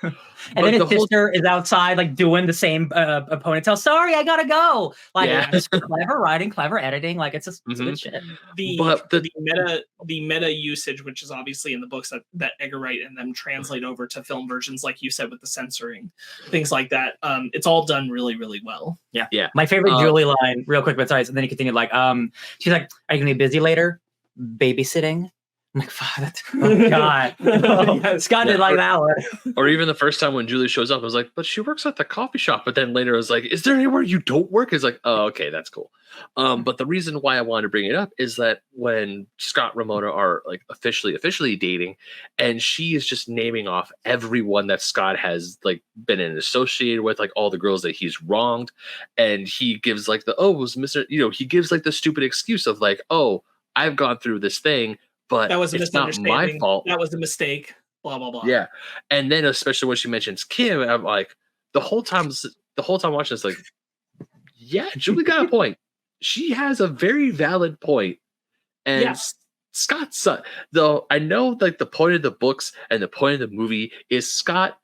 And then his sister is outside, like doing the same ponytail. Sorry, I gotta go. Like, just clever writing, clever editing. Like, it's just good shit. The meta usage, which is obviously in the books that Edgar Wright and them translate over to film versions, like you said, with the censoring, things like that. It's all done really, really well. Yeah. My favorite Julie line, real quick, but sorry. And then he continued, like, she's like, "Are you gonna be busy later? Babysitting." I'm like, fuck, oh god. Oh, Scott didn't like that one. Or even the first time when Julie shows up, I was like, but she works at the coffee shop. But then later I was like, is there anywhere you don't work? It's like, oh, okay, that's cool. But the reason why I wanted to bring it up is that when Scott and Romano are like officially dating, and she is just naming off everyone that Scott has like been associated with, like all the girls that he's wronged, and he gives like it was Mr. He gives like the stupid excuse of like, oh, I've gone through this thing, but that was a it's not my fault. That was a mistake. Blah blah blah. Yeah, and then especially when she mentions Kim, I'm like, the whole time watching this, like, yeah, Julie got a point. She has a very valid point. And yes. Scott's though I know like the point of the books and the point of the movie is Scott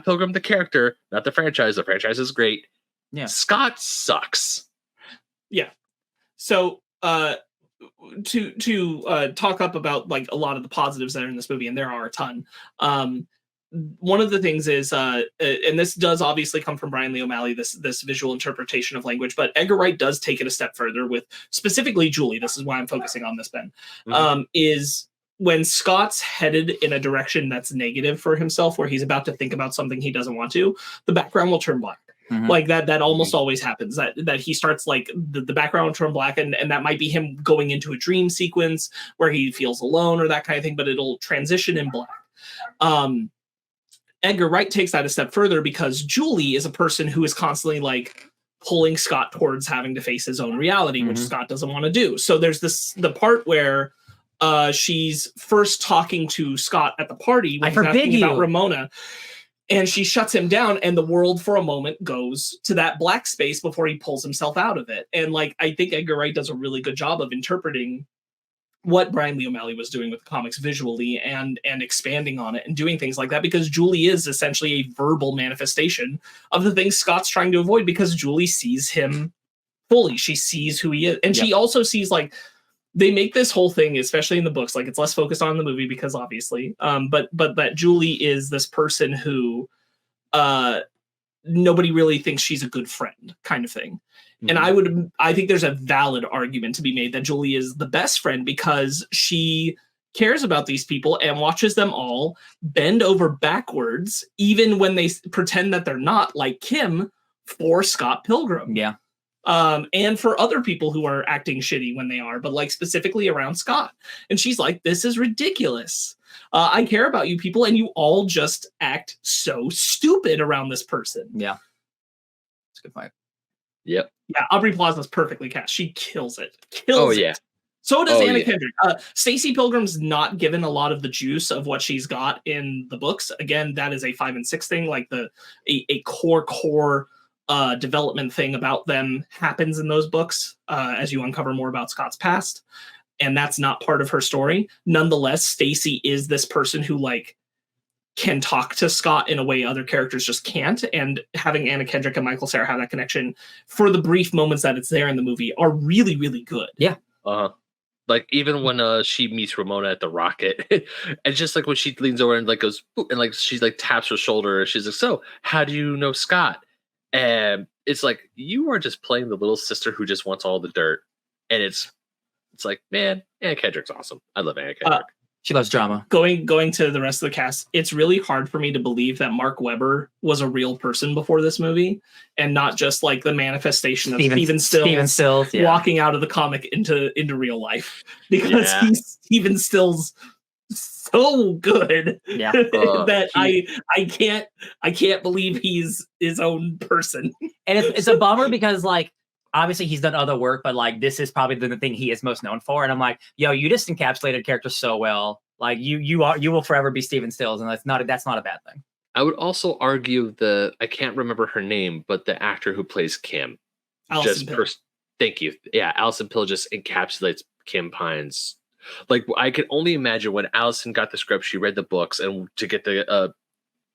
Pilgrim the character, not the franchise. The franchise is great. Yeah, Scott sucks. Yeah. So to talk up about like a lot of the positives that are in this movie, and there are a ton. One of the things is, and this does obviously come from Bryan Lee O'Malley, this visual interpretation of language, but Edgar Wright does take it a step further with specifically Julie. This is why I'm focusing on this, Ben. Is when Scott's headed in a direction that's negative for himself, where he's about to think about something he doesn't want to, the background will turn black. Like that almost always happens, that he starts like the background will turn black, and that might be him going into a dream sequence where he feels alone or that kind of thing, but it'll transition in black. Edgar Wright takes that a step further because Julie is a person who is constantly like pulling Scott towards having to face his own reality, which Scott doesn't want to do. So there's the part where she's first talking to Scott at the party when he's asking about Ramona, and she shuts him down, and the world for a moment goes to that black space before he pulls himself out of it. And like, I think Edgar Wright does a really good job of interpreting what Bryan Lee O'Malley was doing with the comics visually and expanding on it and doing things like that, because Julie is essentially a verbal manifestation of the things Scott's trying to avoid, because Julie sees him fully. She sees who he is. And she also sees, like, they make this whole thing, especially in the books, like it's less focused on the movie because obviously, but that Julie is this person who nobody really thinks she's a good friend kind of thing. And I think there's a valid argument to be made that Julie is the best friend because she cares about these people and watches them all bend over backwards, even when they pretend that they're not, like Kim, for Scott Pilgrim. Yeah. And for other people who are acting shitty when they are, but like specifically around Scott. And she's like, this is ridiculous. I care about you people, and you all just act so stupid around this person. Yeah. That's a good point. Yep. Yeah, Aubrey Plaza's perfectly cast. She kills it. Yeah. So does Anna Kendrick. Stacey Pilgrim's not given a lot of the juice of what she's got in the books. Again, that is a 5 and 6 thing. Like a core development thing about them happens in those books as you uncover more about Scott's past. And that's not part of her story. Nonetheless, Stacey is this person who like can talk to Scott in a way other characters just can't. And having Anna Kendrick and Michael Cera have that connection for the brief moments that it's there in the movie are really, really good. Yeah. Like even when she meets Ramona at the Rocket, and just like when she leans over and like goes and like she like taps her shoulder, she's like, "So how do you know Scott?" And it's like, you are just playing the little sister who just wants all the dirt. And it's like, man, Anna Kendrick's awesome. I love Anna Kendrick. She loves drama. Going to the rest of the cast, it's really hard for me to believe that Mark Webber was a real person before this movie, and not just like the manifestation of Steven Stills walking out of the comic into real life, because he's Steven Stills so good that I can't believe he's his own person. And it's a bummer because like obviously he's done other work, but like this is probably the thing he is most known for. And I'm like, yo, you just encapsulated character so well. Like you will forever be Steven Stills, and that's not a bad thing. I would also argue I can't remember her name, but the actor who plays Kim, thank you. Yeah, Alison Pill just encapsulates Kim Pine's. Like, I can only imagine when Allison got the script, she read the books and to get the,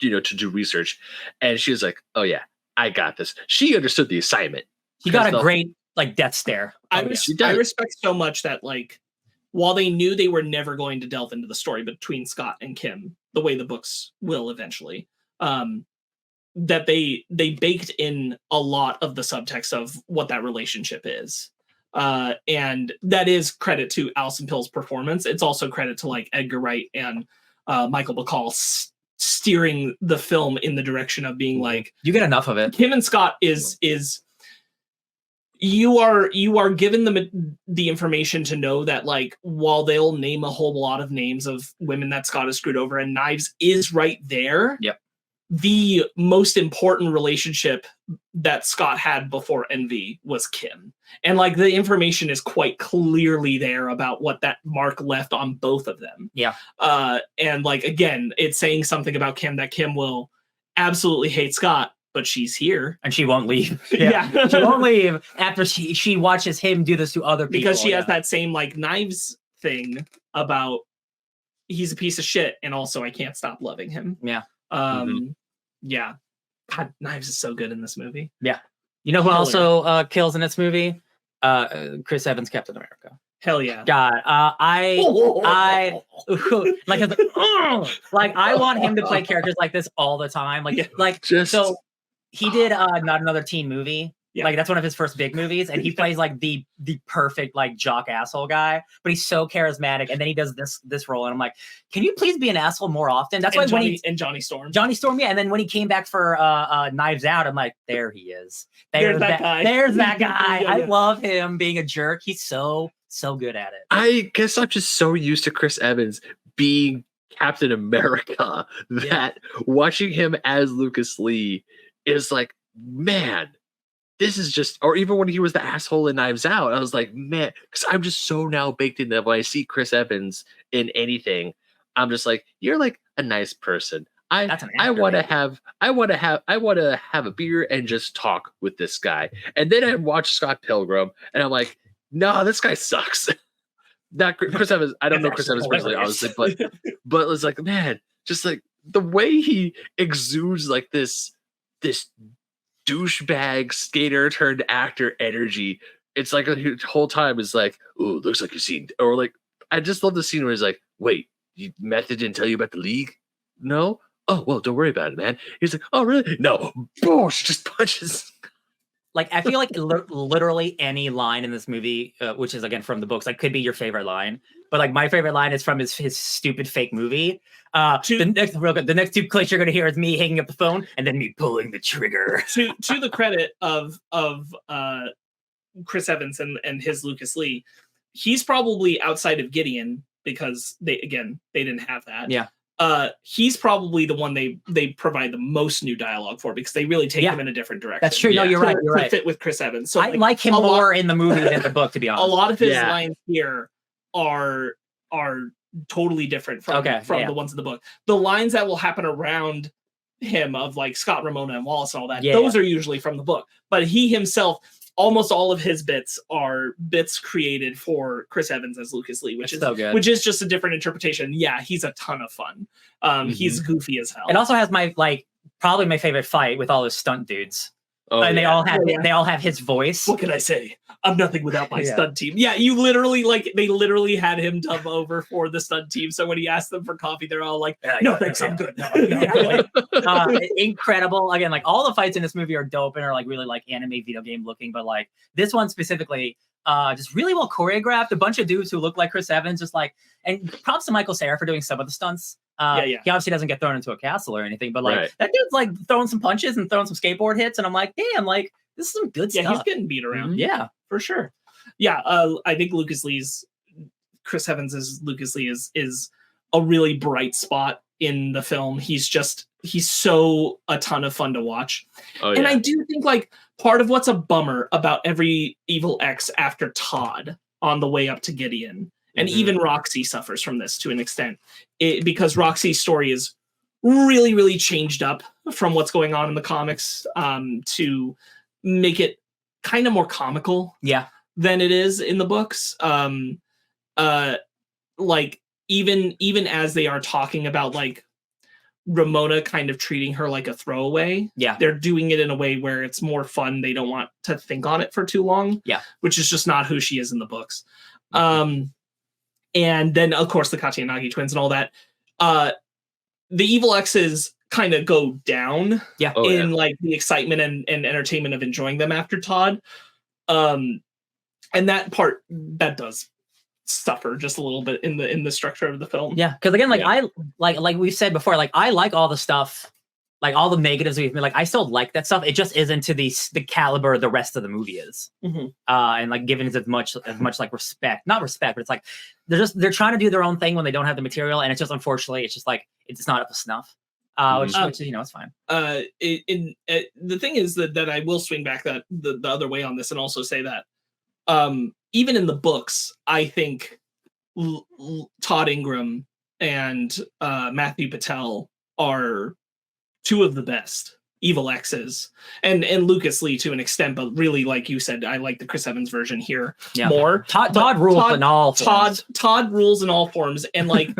to do research, and she was like, "Oh yeah, I got this." She understood the assignment. He got a great like death stare. I respect so much that like, while they knew they were never going to delve into the story between Scott and Kim, the way the books will eventually, that they baked in a lot of the subtext of what that relationship is. And that is credit to Alison Pill's performance. It's also credit to like Edgar Wright and Michael Bacall steering the film in the direction of being like, you get enough of it. Kim and Scott is you are given them the information to know that like while they'll name a whole lot of names of women that Scott has screwed over and Knives is right there. Yep. The most important relationship that Scott had before Envy was Kim. And like the information is quite clearly there about what that mark left on both of them. Yeah. And like, again, it's saying something about Kim that Kim will absolutely hate Scott, but she's here. And she won't leave. Yeah. She won't leave after she watches him do this to other people. Because she has that same like Knives thing about he's a piece of shit and also I can't stop loving him. Yeah. Yeah. God, Knives is so good in this movie. Yeah. You know who also kills in this movie? Chris Evans, Captain America. Hell yeah. God, I like I want him to play characters like this all the time. So he did Not Another Teen Movie. Yeah. Like that's one of his first big movies, and he plays like the perfect like jock asshole guy, but he's so charismatic. And then he does this role, and I'm like, can you please be an asshole more often? That's why Johnny Storm, yeah. And then when he came back for Knives Out, I'm like, there he is. There's that guy. There's that guy. Yeah. I love him being a jerk. He's so good at it. I guess I'm just so used to Chris Evans being Captain America that watching him as Lucas Lee is like, man. This is just, or even when he was the asshole in Knives Out, I was like, man, because I'm just so now baked in that when I see Chris Evans in anything, I'm just like, you're like a nice person. I want to have a beer and just talk with this guy. And then I watch Scott Pilgrim, and I'm like, no, this guy sucks. Not Chris Evans. I don't know Chris Evans personally, obviously, but it's like, man, just like the way he exudes like this douchebag skater turned actor energy. It's like the whole time is like, oh, looks like you've seen, or like, I just love the scene where he's like, wait, Method didn't tell you about the league? No? Oh, well, don't worry about it, man. He's like, oh, really? No. Boom, she just punches. Like, I feel like literally any line in this movie, which is again from the books, like could be your favorite line. But like my favorite line is from his stupid fake movie. The next two clicks you're gonna hear is me hanging up the phone and then me pulling the trigger. To the credit of Chris Evans and his Lucas Lee, he's probably outside of Gideon because they didn't have that. Yeah. He's probably the one they provide the most new dialogue for because they really take him in a different direction. That's true. No, you're right. You're right. Fit with Chris Evans. So I like him more in the movie than the book, to be honest. A lot of his lines here are totally different from the ones in the book. The lines that will happen around him of like Scott, Ramona, and Wallace and all that, those are usually from the book. But he himself, almost all of his bits are bits created for Chris Evans as Lucas Lee, which is just a different interpretation. Yeah, he's a ton of fun. He's goofy as hell. It also has probably my favorite fight with all his stunt dudes. And they all have his voice. What can I say? I'm nothing without my stunt team. Yeah, they literally had him dub over for the stunt team. So when he asked them for coffee, they're all like, no, thanks, I'm good. Incredible. Again, like all the fights in this movie are dope and are like really like anime video game looking, but like this one specifically, just really well choreographed. A bunch of dudes who look like Chris Evans, just like, and props to Michael Cera for doing some of the stunts. He obviously doesn't get thrown into a castle or anything, but like that dude's like throwing some punches and throwing some skateboard hits, and I'm like, damn, like this is some good stuff. Yeah, he's getting beat around. Yeah, for sure. Yeah, I think Chris Evans's Lucas Lee is a really bright spot in the film. He's so a ton of fun to watch. And I do think like part of what's a bummer about every Evil X after Todd on the way up to Gideon, and even Roxy suffers from this to an extent, because Roxy's story is really, really changed up from what's going on in the comics to make it kind of more comical than it is in the books. Like even as they are talking about like Ramona kind of treating her like a throwaway, they're doing it in a way where it's more fun. They don't want to think on it for too long, which is just not who she is in the books. And then, of course, the Katayanagi twins and all that. The Evil X's kind of go down like the excitement and entertainment of enjoying them after Todd. And that part that does suffer just a little bit in the structure of the film. Yeah, because again, I like we've said before, like I like all the stuff, like all the negatives we've made. Like I still like that stuff. It just isn't to the caliber the rest of the movie is. And like giving it as much like respect, not respect, but it's like they're trying to do their own thing when they don't have the material, and it's just unfortunately it's just like it's not up to snuff. Which it's fine. The thing is that I will swing back that the other way on this and also say that even in the books, I think Todd Ingram and Matthew Patel are two of the best Evil X's, and Lucas Lee to an extent, but really, like you said, I like the Chris Evans version here more. Todd rules in all forms. Todd rules in all forms, and like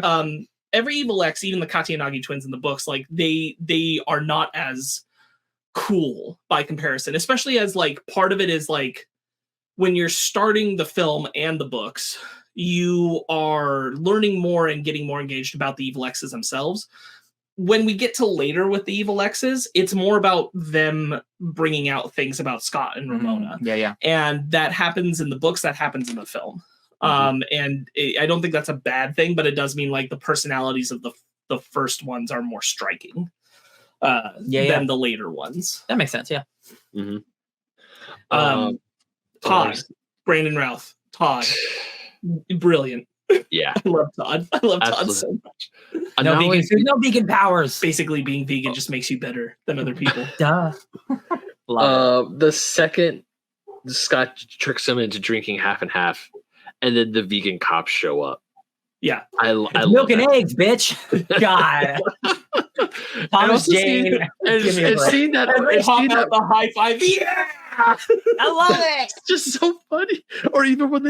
every Evil X, even the Katayanagi twins in the books, like they are not as cool by comparison, especially as like part of it is like when you're starting the film and the books, you are learning more and getting more engaged about the Evil X's themselves. When we get to later with the Evil X's, it's more about them bringing out things about Scott and Ramona. Yeah. And that happens in the books, that happens in the film. And I don't think that's a bad thing, but it does mean like the personalities of the first ones are more striking than the later ones. That makes sense, yeah. Todd, Brandon Routh, Todd, brilliant. Yeah, I love Todd. I love Todd so much. No vegan powers. Basically, being vegan just makes you better than other people. Duh. The second Scott tricks him into drinking half and half, and then the vegan cops show up. Yeah, I milk and eggs, bitch. God. Thomas Jane. And seeing that, out the high five. Yeah. I love it. It's just so funny. Or even when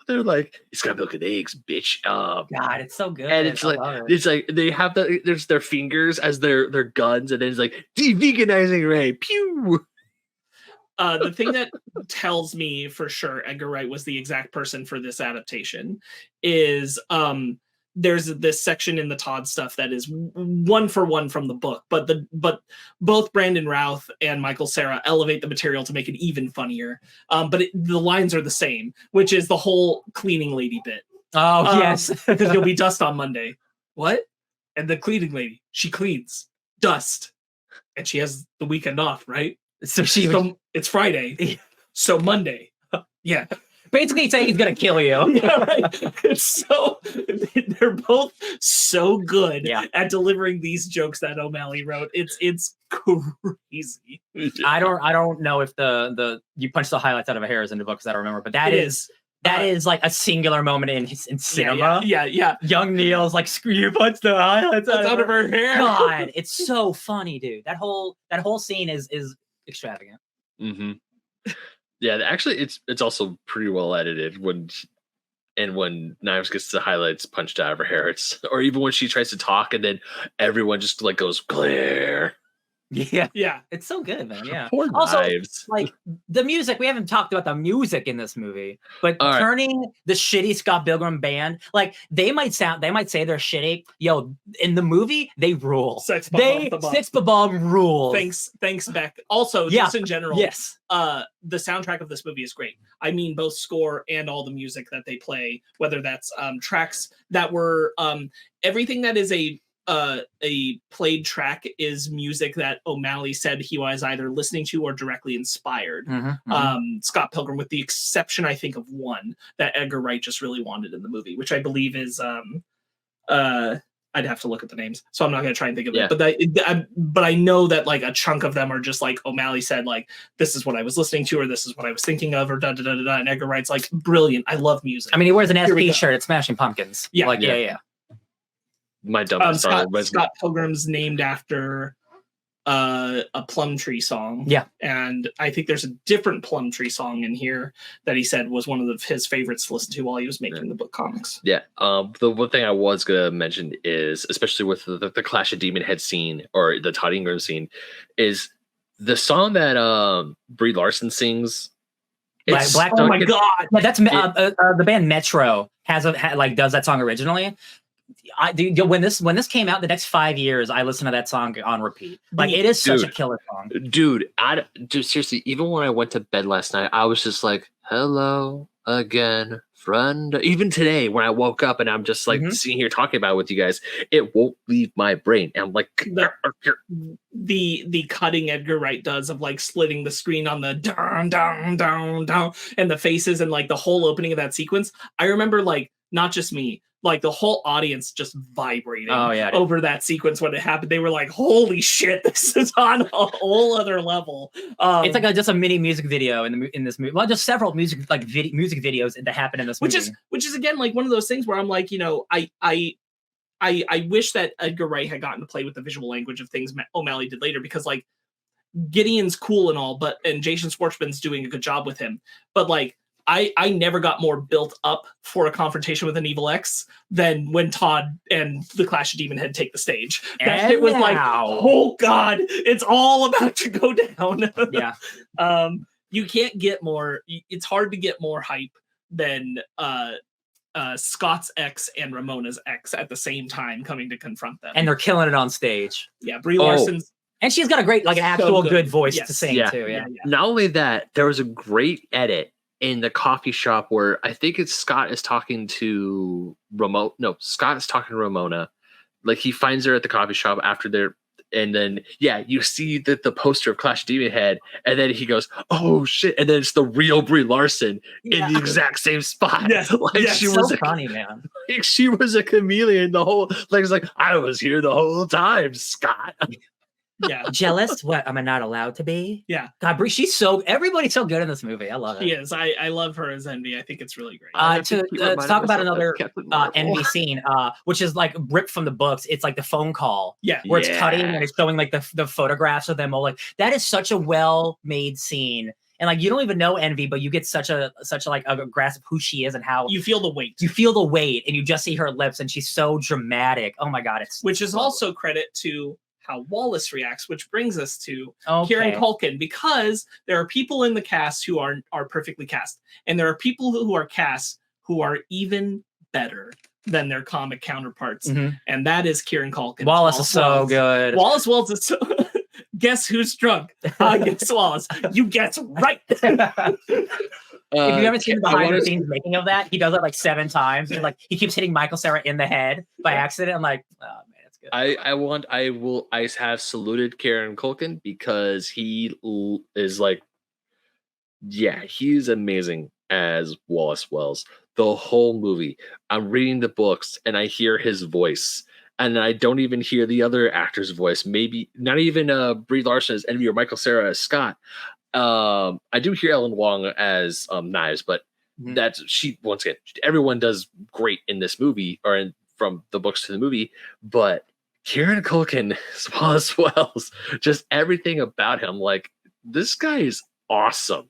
they're like, "It's got milk and eggs, bitch." God, it's so good. And it's like they have there's their fingers as their guns, and then it's like de-veganizing Ray. Pew. The thing that tells me for sure Edgar Wright was the exact person for this adaptation is there's this section in the Todd stuff that is one for one from the book, but both Brandon Routh and Michael Cera elevate the material to make it even funnier. But the lines are the same, which is the whole cleaning lady bit. Oh, yes. Because you'll be dust on Monday. What? And the cleaning lady, she cleans dust, and she has the weekend off, right? So it's Friday, so Monday. Yeah. Basically saying he's gonna kill you. Yeah, right. They're both so good at delivering these jokes that O'Malley wrote. It's crazy. I don't know if the you punched the highlights out of a hair is in the book because I don't remember, but that is like a singular moment in cinema. Yeah. Young Neil's like, screw you, punch the highlights out of her hair. God, it's so funny, dude. That whole scene is extravagant. Yeah, actually, it's also pretty well edited when Knives gets the highlights punched out of her hair. Or even when she tries to talk and then everyone just like goes glare. Yeah, it's so good, man. Yeah. Poor also, Knives. Like the music, we haven't talked about the music in this movie, but all turning the shitty Scott Pilgrim band, like they might say they're shitty. Yo, in the movie, they rule. Six Bomb rules. Thanks, Beck. Also, just in general, yes. The soundtrack of this movie is great. I mean, both score and all the music that they play, whether that's tracks that were everything that is a played track is music that O'Malley said he was either listening to or directly inspired. Scott Pilgrim, with the exception, I think, of one that Edgar Wright just really wanted in the movie, which I believe is I'd have to look at the names, so I'm not going to try and think of it. But I know that like a chunk of them are just like O'Malley said, like this is what I was listening to, or this is what I was thinking of, or da da da da. And Edgar Wright's like, brilliant. I love music. I mean, he wears an SP shirt at Smashing Pumpkins. Yeah. My dumb Scott Pilgrim's named after a Plum Tree song. Yeah. And I think there's a different Plum Tree song in here that he said was one of his favorites to listen to while he was making the book comics. Yeah. The one thing I was going to mention is, especially with the Clash of Demon Head scene or the Todd Ingram scene, is the song that Brie Larson sings. Black oh my God. Yeah, that's the band Metro does that song originally. When this came out, the next 5 years, I listened to that song on repeat. Like it is such a killer song, dude. Seriously, even when I went to bed last night, I was just like, "Hello, again, friend. Even today, when I woke up and I'm just like sitting here talking about it with you guys, it won't leave my brain. And I'm like, the cutting Edgar Wright does of like slitting the screen on the down, down, down, down, and the faces and like the whole opening of that sequence. I remember like not just me, like the whole audience just vibrating over that sequence when it happened. They were like, holy shit, this is on a whole other level. It's like just a mini music video in this movie. Well, just several music videos that happen in this movie. Which is again like one of those things where I'm like, you know, I wish that Edgar Wright had gotten to play with the visual language of things O'Malley did later, because like Gideon's cool and all, and Jason Schwartzman's doing a good job with him. But like, I never got more built up for a confrontation with an evil X than when Todd and the Clash of Demon Head take the stage. That shit was like, oh god, it's all about to go down. Yeah. You can't get more. It's hard to get more hype than Scott's X and Ramona's X at the same time coming to confront them, and they're killing it on stage. Yeah, Brie Larson's. And she's got a great, like an actual good voice to sing too. Yeah. Not only that, there was a great edit in the coffee shop where I think it's Scott is talking to Ramona. No, Scott is talking to Ramona. Like he finds her at the coffee shop after they're, and then you see that the poster of Clash of Demon Head, and then he goes, "Oh shit!" And then it's the real Brie Larson in the exact same spot. She was funny, man. Like she was a chameleon the whole. Like it's like I was here the whole time, Scott. Yeah. Jealous? What? Am I not allowed to be? Yeah. God, Brie, everybody's so good in this movie. I love it. She is. I love her as Envy. I think it's really great. To talk about another Envy scene, which is like ripped from the books. It's like the phone call. Yeah. Where it's cutting and it's showing like the photographs of them all. Like that is such a well-made scene. And like you don't even know Envy, but you get such a grasp of who she is and how you feel the weight. You feel the weight, and you just see her lips, and she's so dramatic. Oh my god, which is also credit to how Wallace reacts, which brings us to Kieran Culkin, because there are people in the cast who are perfectly cast, and there are people who are cast who are even better than their comic counterparts, and that is Kieran Culkin. Wallace is so good. Wallace Wells is so. Guess who's drunk? Guess Wallace. You guess right. If you haven't seen the behind the scenes making of that, he does it like 7 times. And like he keeps hitting Michael Cera in the head by accident. I'm like, oh man. I have saluted Kieran Culkin because he is like, he's amazing as Wallace Wells. The whole movie, I'm reading the books and I hear his voice, and I don't even hear the other actor's voice. Maybe not even Brie Larson as Envy or Michael Cera as Scott. I do hear Ellen Wong as Knives, but that's once again, everyone does great in this movie from the books to the movie, but Kieran Culkin as Wallace Wells, just everything about him, like this guy is awesome.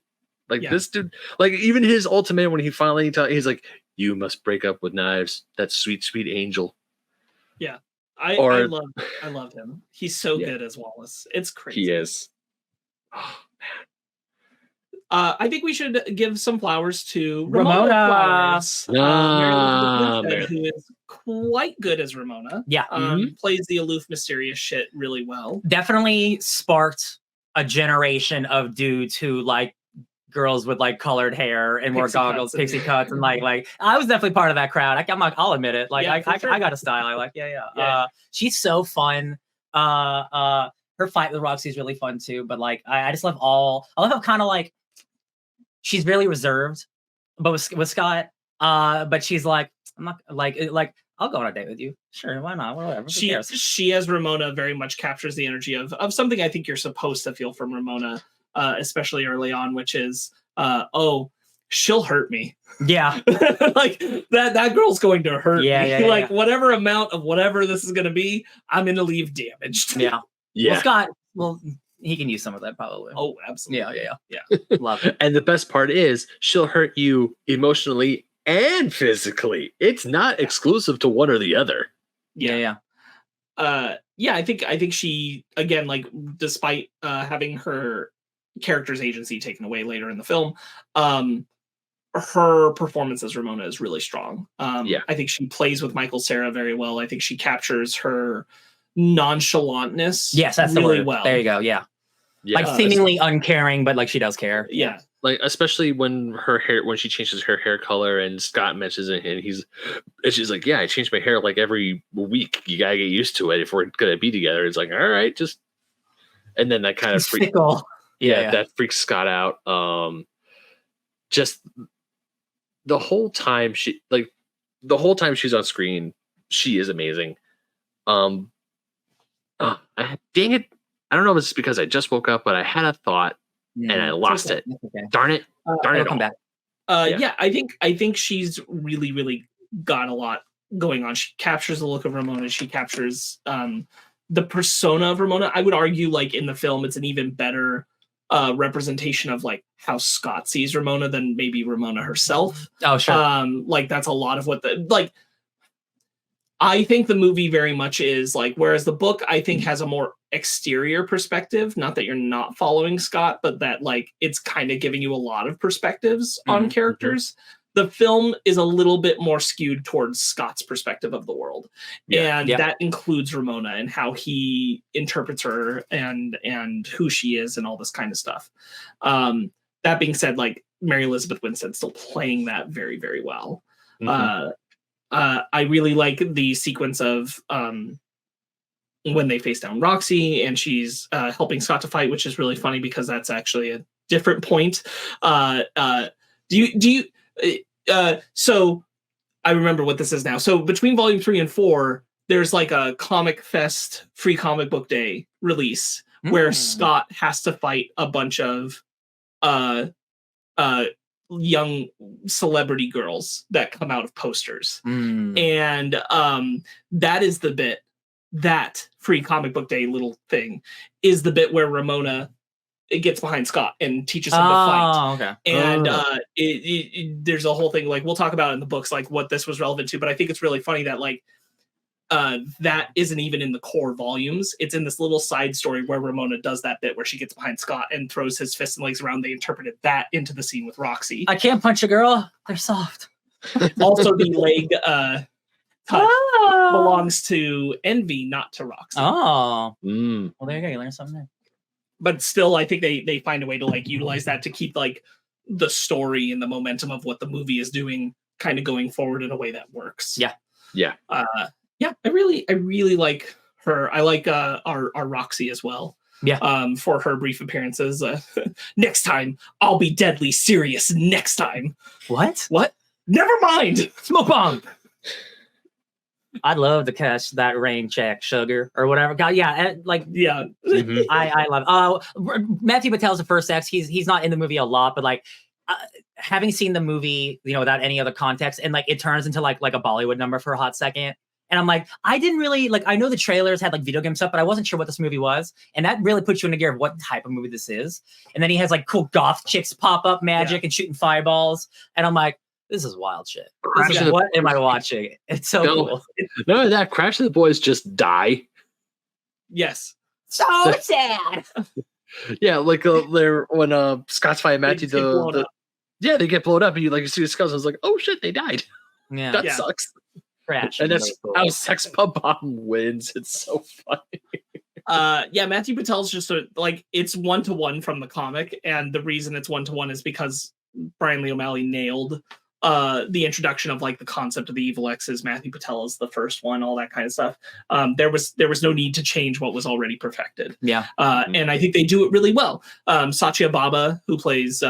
Like this dude, like even his ultimate when he finally he's like, "You must break up with Knives, that sweet, sweet angel." Yeah, I love him. He's so good as Wallace. It's crazy. He is. Oh man. I think we should give some flowers to Ramona. Who is quite good as Ramona. Yeah. Plays the aloof, mysterious shit really well. Definitely sparked a generation of dudes who like girls with like colored hair and more goggles, pixie cuts, and like I was definitely part of that crowd. I'll admit it. Like I got a style. I like. Yeah. She's so fun. Her fight with Roxy is really fun too. But like I just love I love how kind of like. She's really reserved, but with Scott, but she's like, I'm not like I'll go on a date with you. Sure, why not? Whatever. She as Ramona very much captures the energy of something I think you're supposed to feel from Ramona, especially early on, which is, she'll hurt me. Yeah, like that girl's going to hurt me. Yeah. Whatever amount of whatever this is going to be, I'm going to leave damaged. Yeah. Well, Scott, he can use some of that probably. Oh, absolutely. Yeah. Love it. And the best part is she'll hurt you emotionally and physically. It's not exclusive to one or the other. Yeah. I think she, again, like despite having her character's agency taken away later in the film, her performance as Ramona is really strong. I think she plays with Michael Cera very well. I think she captures her nonchalantness. Yes, that's really the word. Well. There you go. Yeah. Yeah. Like seemingly uncaring, but like she does care. Yeah. Like especially when she changes her hair color and Scott mentions it and she's like, yeah, I change my hair like every week. You gotta get used to it if we're gonna be together. It's like, all right, just and then that kind of that freaks Scott out. Just the whole time she's on screen, she is amazing. Dang it. I don't know if it's because I just woke up, but I had a thought and I lost it. Okay. Darn it. Darn it. Come back. Yeah, I think she's really, really got a lot going on. She captures the look of Ramona. She captures the persona of Ramona. I would argue, like, in the film, it's an even better representation of like how Scott sees Ramona than maybe Ramona herself. Oh, sure. Like that's a lot of what I think the movie very much is like, whereas the book I think has a more exterior perspective, not that you're not following Scott, but that like it's kind of giving you a lot of perspectives on characters. The film is a little bit more skewed towards Scott's perspective of the world. And that includes Ramona and how he interprets her and who she is and all this kind of stuff. That being said, like Mary Elizabeth Winstead's still playing that very, very well. I really like the sequence of when they face down Roxy and she's helping Scott to fight, which is really funny because that's actually a different point. So I remember what this is now. So between volume 3 and 4, there's like a Comic Fest free comic book day release where Scott has to fight a bunch of young celebrity girls that come out of posters. And that is the bit, that free comic book day little thing is the bit where Ramona gets behind Scott and teaches him to fight. Okay. And there's a whole thing like we'll talk about in the books like what this was relevant to, but I think it's really funny that like that isn't even in the core volumes. It's in this little side story where Ramona does that bit where she gets behind Scott and throws his fists and legs around. They interpreted that into the scene with Roxy. I can't punch a girl. They're soft. Also, the leg touch belongs to Envy, not to Roxy. Oh. Well, there you go. You learned something there. But still, I think they find a way to like utilize that to keep like the story and the momentum of what the movie is doing kind of going forward in a way that works. Yeah. Yeah. I really like her. I like our Roxy as well. Yeah. For her brief appearances. Next time, I'll be deadly serious. Next time. What? Never mind. Smoke bomb. I'd love to catch that rain check, sugar, or whatever. God, yeah, like yeah. I love. Matthew Patel's the first X. He's not in the movie a lot, but like having seen the movie, you know, without any other context, and like it turns into like a Bollywood number for a hot second. And I'm like, I didn't really like. I know the trailers had like video game stuff, but I wasn't sure what this movie was, and that really puts you in a gear of what type of movie this is. And then he has like cool goth chicks pop up magic and shooting fireballs, and I'm like, this is wild shit. What am I watching? It's so cool. None of that. Crash of the Boys just die. Yes. So sad. Yeah, like when Scott's fighting Matthew, they get blown up, and you see the skulls. I was like, oh shit, they died. Yeah, that sucks. Crash. And that's how Sex Bomb wins. It's so funny. Matthew Patel's just it's 1-to-1 from the comic, and the reason it's 1-to-1 is because Bryan Lee O'Malley nailed the introduction of like the concept of the evil X's. Matthew Patel is the first one, all that kind of stuff. There was no need to change what was already perfected. Yeah. And I think they do it really well. Satya Baba, who plays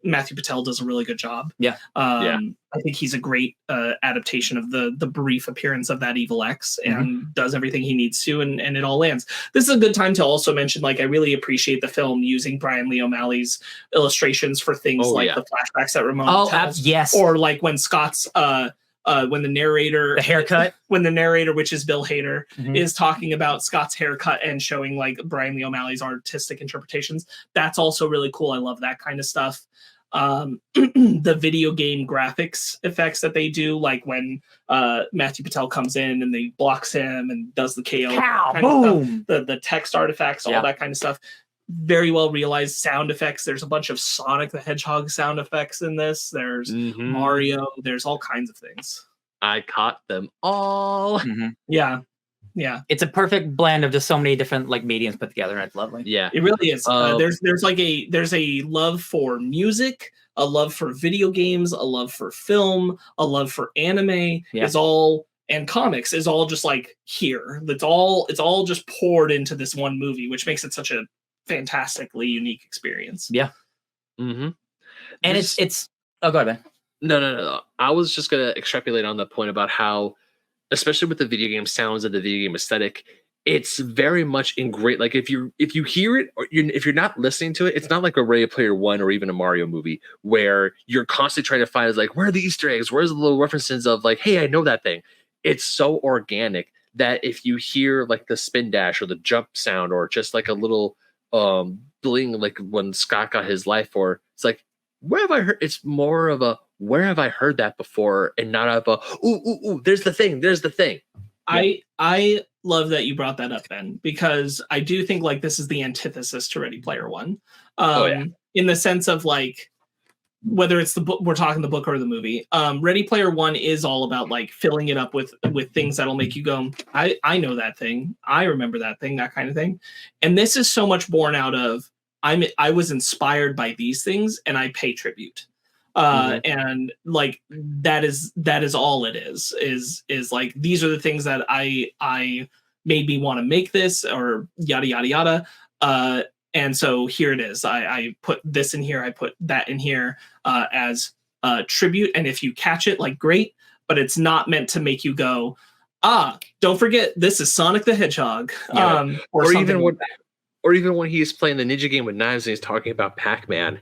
Matthew Patel, does a really good job. Yeah. I think he's a great adaptation of the brief appearance of that evil X and does everything he needs to, and it all lands. This is a good time to also mention, like, I really appreciate the film using Bryan Lee O'Malley's illustrations for things the flashbacks that Ramona tells. Yes. Or like when Scott's when the narrator, the haircut, when the narrator, which is Bill Hader, is talking about Scott's haircut and showing like Bryan Lee O'Malley's artistic interpretations. That's also really cool. I love that kind of stuff. The video game graphics effects that they do, like when Matthew Patel comes in and they blocks him and does the KO, boom, the text artifacts, all that kind of stuff. Very well realized sound effects. There's a bunch of Sonic the Hedgehog sound effects in this. There's Mario. There's all kinds of things. I caught them all. Yeah. Yeah, It's a perfect blend of just so many different like mediums put together, and it's lovely. Yeah. it really is. There's a love for music, a love for video games, a love for film, a love for anime. Yeah. Is all and comics is all just like here. It's all just poured into this one movie, which makes it such a fantastically unique experience. Yeah. Mm-hmm. And it's oh, go ahead, man. No. I was just gonna extrapolate on the point about how, especially with the video game sounds and the video game aesthetic, it's very much ingrained. Like if you hear it, or if you're not listening to it, it's not like a Ready Player One or even a Mario movie where you're constantly trying to find is like, where are the Easter eggs? Where's the little references of like, hey, I know that thing. It's so organic that if you hear like the spin dash or the jump sound or just like a little bling, like when Scott got his life for, it's like, where have I heard? It's more of a where have I heard that before, and not of a ooh, there's the thing. I love that you brought that up, Ben, because I do think like this is the antithesis to Ready Player One, in the sense of like whether it's the book, we're talking the book or the movie. Ready Player One is all about like filling it up with things that'll make you go, I know that thing, I remember that thing, that kind of thing. And this is so much born out of I was inspired by these things and I pay tribute. And like that is all it is like these are the things that I made me want to make this, or yada yada yada. And so here it is. I put this in here, I put that in here as tribute, and if you catch it, like great, but it's not meant to make you go, don't forget this is Sonic the Hedgehog. Or even when he's playing the ninja game with knives and he's talking about Pac-Man.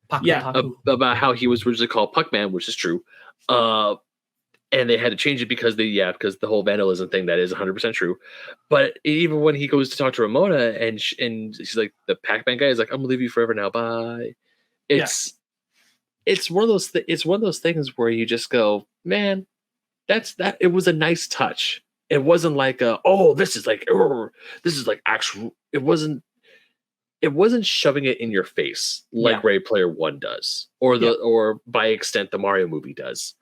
About how he was originally called Puckman, which is true, and they had to change it because the whole vandalism thing, that is 100% true. But even when he goes to talk to Ramona and she's like, the Pac-Man guy is like, I'm gonna leave you forever now, bye. It's one of those things where you just go, man, it was a nice touch. It wasn't like this is like actual. It wasn't shoving it in your face like Ready Player One does, or by extent the Mario movie does.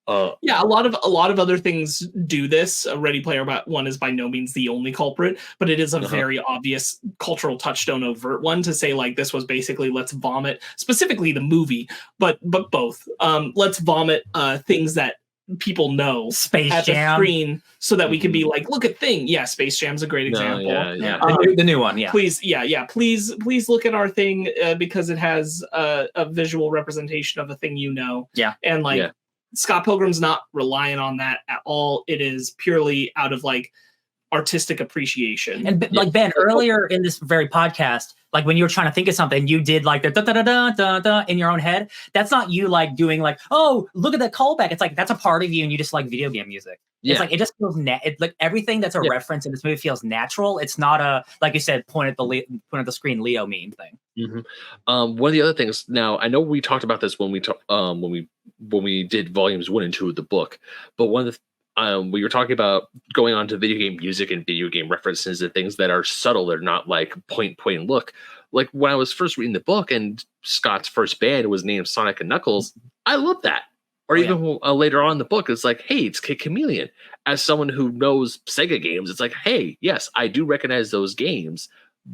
A lot of other things do this. Ready Player One is by no means the only culprit, but it is a very obvious cultural touchstone, overt one to say like this was basically let's vomit, specifically the movie, but both. Let's vomit things that people know Space at Jam. the screen so that we can be like, look at thing. Yeah, Space Jam's a great example. The new one. Yeah. Please look at our thing because it has a visual representation of a thing you know. Yeah. And like Scott Pilgrim's not relying on that at all. It is purely out of like artistic appreciation. And like Ben, earlier in this very podcast, like when you were trying to think of something, you did like the da da da da da da in your own head. That's not you like doing like, oh, look at that callback. It's like that's a part of you, and you just like video game music. Yeah. It's like it just feels like everything that's a reference in this movie feels natural. It's not a, like you said, point at the screen Leo meme thing. Mm-hmm. One of the other things. Now I know we talked about this when we did volumes 1 and 2 of the book, but one of the we were talking about going on to video game music and video game references and things that are subtle. They're not like point and look. Like when I was first reading the book and Scott's first band was named Sonic and Knuckles, I love that. Or even later on in the book, it's like, hey, it's Kid Chameleon. As someone who knows Sega games, it's like, hey, yes, I do recognize those games,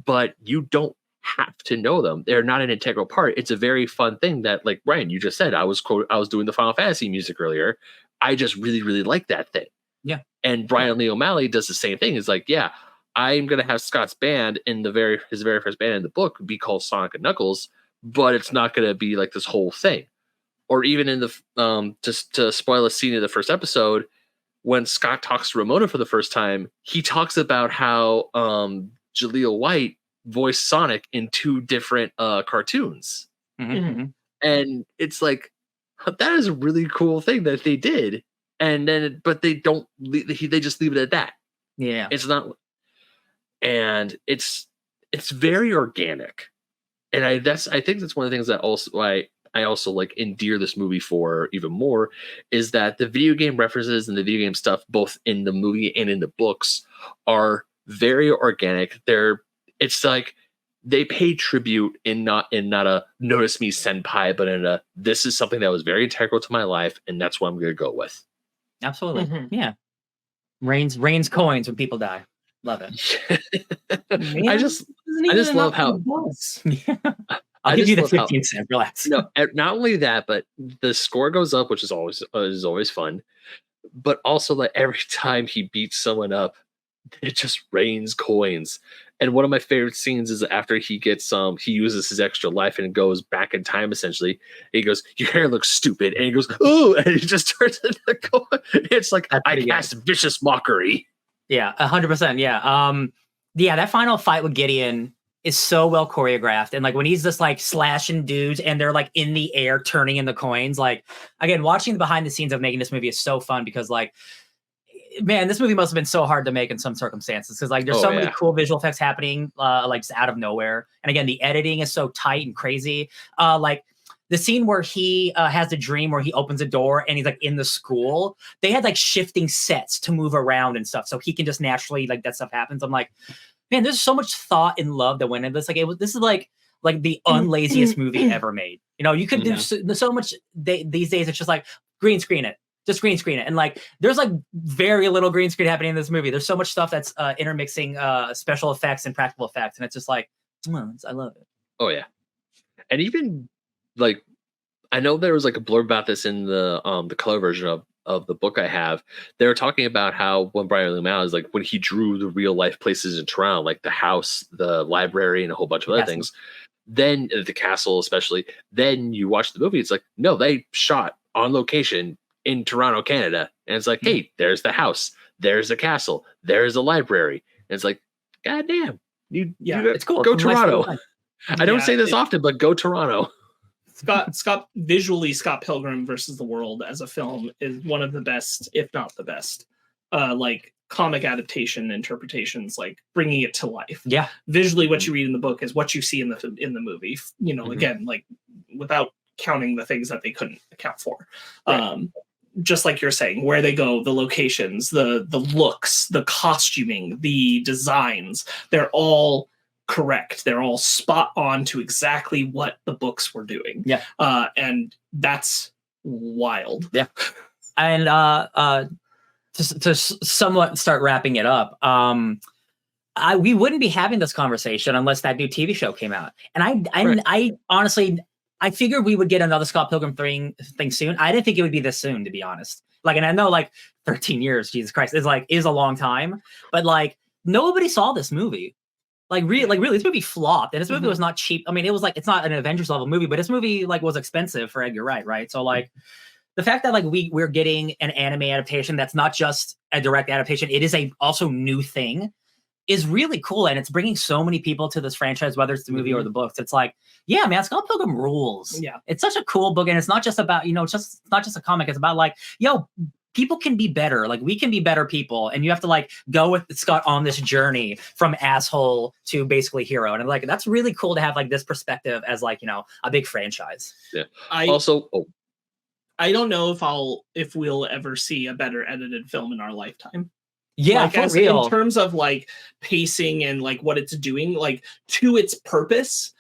but you don't have to know them. They're not an integral part. It's a very fun thing that, like Brian, you just said, I was doing the Final Fantasy music earlier. I just really, really like that thing. Yeah. And Bryan Lee O'Malley does the same thing. He's like, yeah, I'm going to have Scott's band in his very first band in the book be called Sonic and Knuckles, but it's not going to be like this whole thing. Or even in the, just to spoil a scene of the first episode, when Scott talks to Ramona for the first time, he talks about how Jaleel White voiced Sonic in 2 different cartoons. Mm-hmm. And it's like, that is a really cool thing that they did, and then but they don't. They just leave it at that. Yeah, it's not, and it's very organic, and I think that's one of the things that also I also like endear this movie for even more is that the video game references and the video game stuff, both in the movie and in the books, are very organic. It's like they pay tribute in not a notice me senpai, but in a this is something that was very integral to my life, and that's what I'm going to go with. Absolutely, yeah. Rains coins when people die. Love it. Man, I just isn't I just even love enough how for the buzz. I'll I give just you the love how 15-cent. Relax. no, not only that, but the score goes up, which is always fun. But also, like every time he beats someone up, it just rains coins. And one of my favorite scenes is after he gets he uses his extra life and goes back in time. Essentially, he goes, "Your hair looks stupid," and he goes, "Ooh," and he just turns into coin. It's like That's I pretty good. cast vicious mockery. Yeah, 100%. Yeah. Yeah, that final fight with Gideon is so well choreographed. And like when he's just like slashing dudes and they're like in the air turning into coins, like again, watching the behind the scenes of making this movie is so fun because like, man, this movie must have been so hard to make in some circumstances because like there's so many cool visual effects happening like just out of nowhere. And again, the editing is so tight and crazy. Like the scene where he has a dream where he opens a door and he's like in the school, they had like shifting sets to move around and stuff. So he can just naturally like that stuff happens. I'm like, man, there's so much thought and love that went into this. Like this is like the unlaziest movie ever made. You know, you could do so much these days. It's just like green screen it, just green screen it. And like, there's like very little green screen happening in this movie. There's so much stuff that's intermixing special effects and practical effects. And it's just like, I love it. Oh yeah. And even like, I know there was like a blurb about this in the color version of the book I have. They were talking about how when Bryan Lee O'Malley is like when he drew the real life places in Toronto, like the house, the library, and a whole bunch of other things. Then the castle, especially. Then you watch the movie. It's like no, they shot on location in Toronto, Canada, and it's like, hey, there's the house, there's the castle, there's the library, and it's like, god damn, it's cool. Go Toronto. I don't say this often, but go Toronto. Scott Pilgrim versus the World as a film is one of the best, if not the best, like comic adaptation interpretations, like bringing it to life. Yeah, visually, what you read in the book is what you see in the movie. You know, again, like without counting the things that they couldn't account for. Right. Just like you're saying, where they go, the locations, the looks, the costuming, the designs, they're all correct. They're all spot on to exactly what the books were doing. Yeah. And that's wild. Yeah. And to somewhat start wrapping it up, we wouldn't be having this conversation unless that new TV show came out. And I honestly, I figured we would get another Scott Pilgrim thing soon. I didn't think it would be this soon, to be honest. Like, and I know like 13 years, Jesus Christ, is a long time, but like nobody saw this movie. Like really, this movie flopped, and this movie was not cheap. I mean, it was like, it's not an Avengers level movie, but this movie like was expensive for Edgar Wright, right? So like the fact that like we're getting an anime adaptation that's not just a direct adaptation, it is a also new thing, is really cool, and it's bringing so many people to this franchise, whether it's the movie or the books. It's like, yeah, man, Scott Pilgrim rules. Yeah, it's such a cool book, and it's not just about it's not just a comic. It's about like, yo, people can be better. Like we can be better people, and you have to like go with Scott on this journey from asshole to basically hero. And like that's really cool to have like this perspective as like a big franchise. Yeah. I don't know if we'll ever see a better edited film in our lifetime. Yeah, like, for real. In terms of like pacing and like what it's doing, like to its purpose,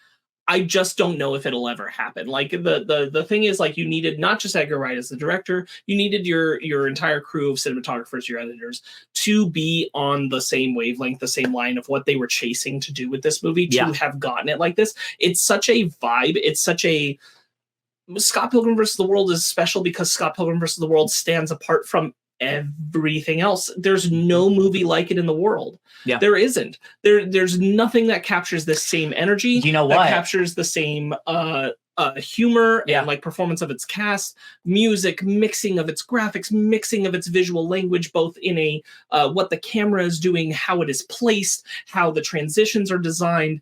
I just don't know if it'll ever happen. Like the thing is, like, you needed not just Edgar Wright as the director, you needed your entire crew of cinematographers, your editors, to be on the same wavelength, the same line of what they were chasing to do with this movie, to have gotten it like this. It's such a vibe. It's such a Scott Pilgrim versus the World is special because Scott Pilgrim versus the World stands apart from everything else. There's no movie like it in the world. Yeah, there isn't. There's nothing that captures this same energy. You know that what? Captures the same humor and like performance of its cast, music, mixing of its graphics, mixing of its visual language, both in a what the camera is doing, how it is placed, how the transitions are designed.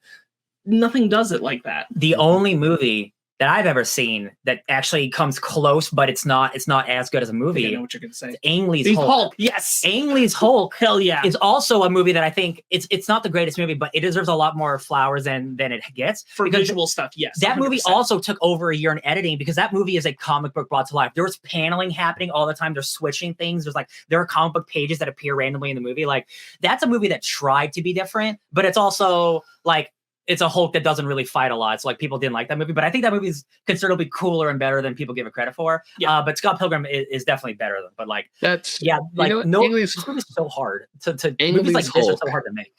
Nothing does it like that. The only movie that I've ever seen that actually comes close, but it's not as good as a movie. I know what you're gonna say. Ang Lee's Hulk. Yes, Ang Lee's Hulk. Hell yeah! Is also a movie that I think it's not the greatest movie, but it deserves a lot more flowers than it gets for visual stuff. Yes, that 100%. Movie also took over a year in editing because that movie is a comic book brought to life. There was paneling happening all the time. They're switching things. There are comic book pages that appear randomly in the movie. Like that's a movie that tried to be different, but it's also like it's a Hulk that doesn't really fight a lot. So like people didn't like that movie, but I think that movie is considerably cooler and better than people give it credit for. Yeah. But Scott Pilgrim is definitely better than. But like That's like Ang Lee's this movie's so hard to Lee's movies like this are Hulk. so hard to make.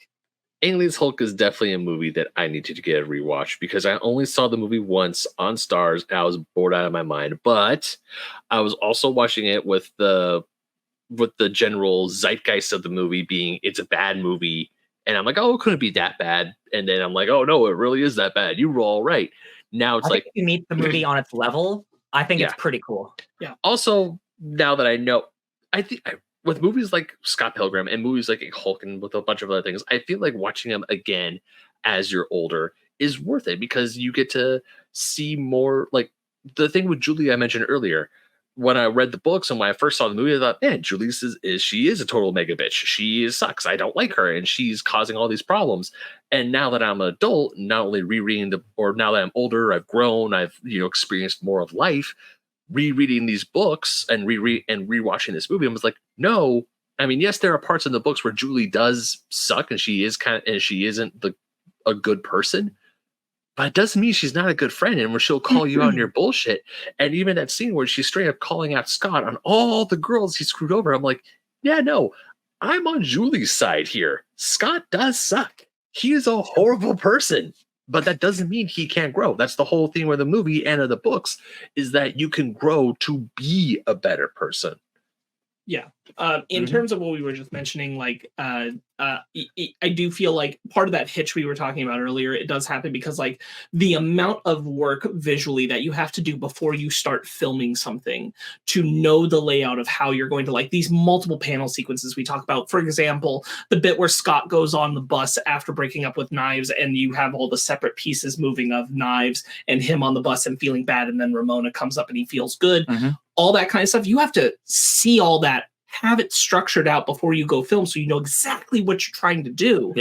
Ang Lee's Hulk is definitely a movie that I need to get a rewatch because I only saw the movie once on Stars and I was bored out of my mind. But I was also watching it with the general zeitgeist of the movie being it's a bad movie. And I'm like, oh, it couldn't be that bad. And then I'm like, oh no, it really is that bad. You were all right. Now it's like if you meet the movie on its level, I think it's pretty cool. Yeah. Also, now that I know, I think with movies like Scott Pilgrim and movies like Hulk and with a bunch of other things, I feel like watching them again as you're older is worth it because you get to see more. Like the thing with Julie I mentioned earlier. When I read the books and when I first saw the movie, I thought, man, Julie she is a total mega bitch. She sucks. I don't like her, and she's causing all these problems. And now that I'm an adult, not only rereading now that I'm older, I've grown, I've experienced more of life. Rereading these books and rewatching this movie, I was like, no. I mean, yes, there are parts in the books where Julie does suck, and she isn't a good person. But it doesn't mean she's not a good friend and where she'll call you out on your bullshit. And even that scene where she's straight up calling out Scott on all the girls he screwed over. I'm like, yeah, no, I'm on Julie's side here. Scott does suck. He is a horrible person, but that doesn't mean he can't grow. That's the whole thing with the movie and of the books is that you can grow to be a better person. Yeah. In terms of what we were just mentioning, like, I do feel like part of that hitch we were talking about earlier, it does happen because like the amount of work visually that you have to do before you start filming something to know the layout of how you're going to like these multiple panel sequences we talk about. For example, the bit where Scott goes on the bus after breaking up with Knives and you have all the separate pieces moving of Knives and him on the bus and feeling bad. And then Ramona comes up and he feels good. All that kind of stuff. You have to see all that, have it structured out before you go film so you know exactly what you're trying to do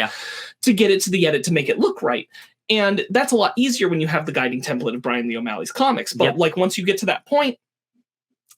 to get it to the edit to make it look right. And that's a lot easier when you have the guiding template of Bryan Lee O'Malley's comics. But like once you get to that point,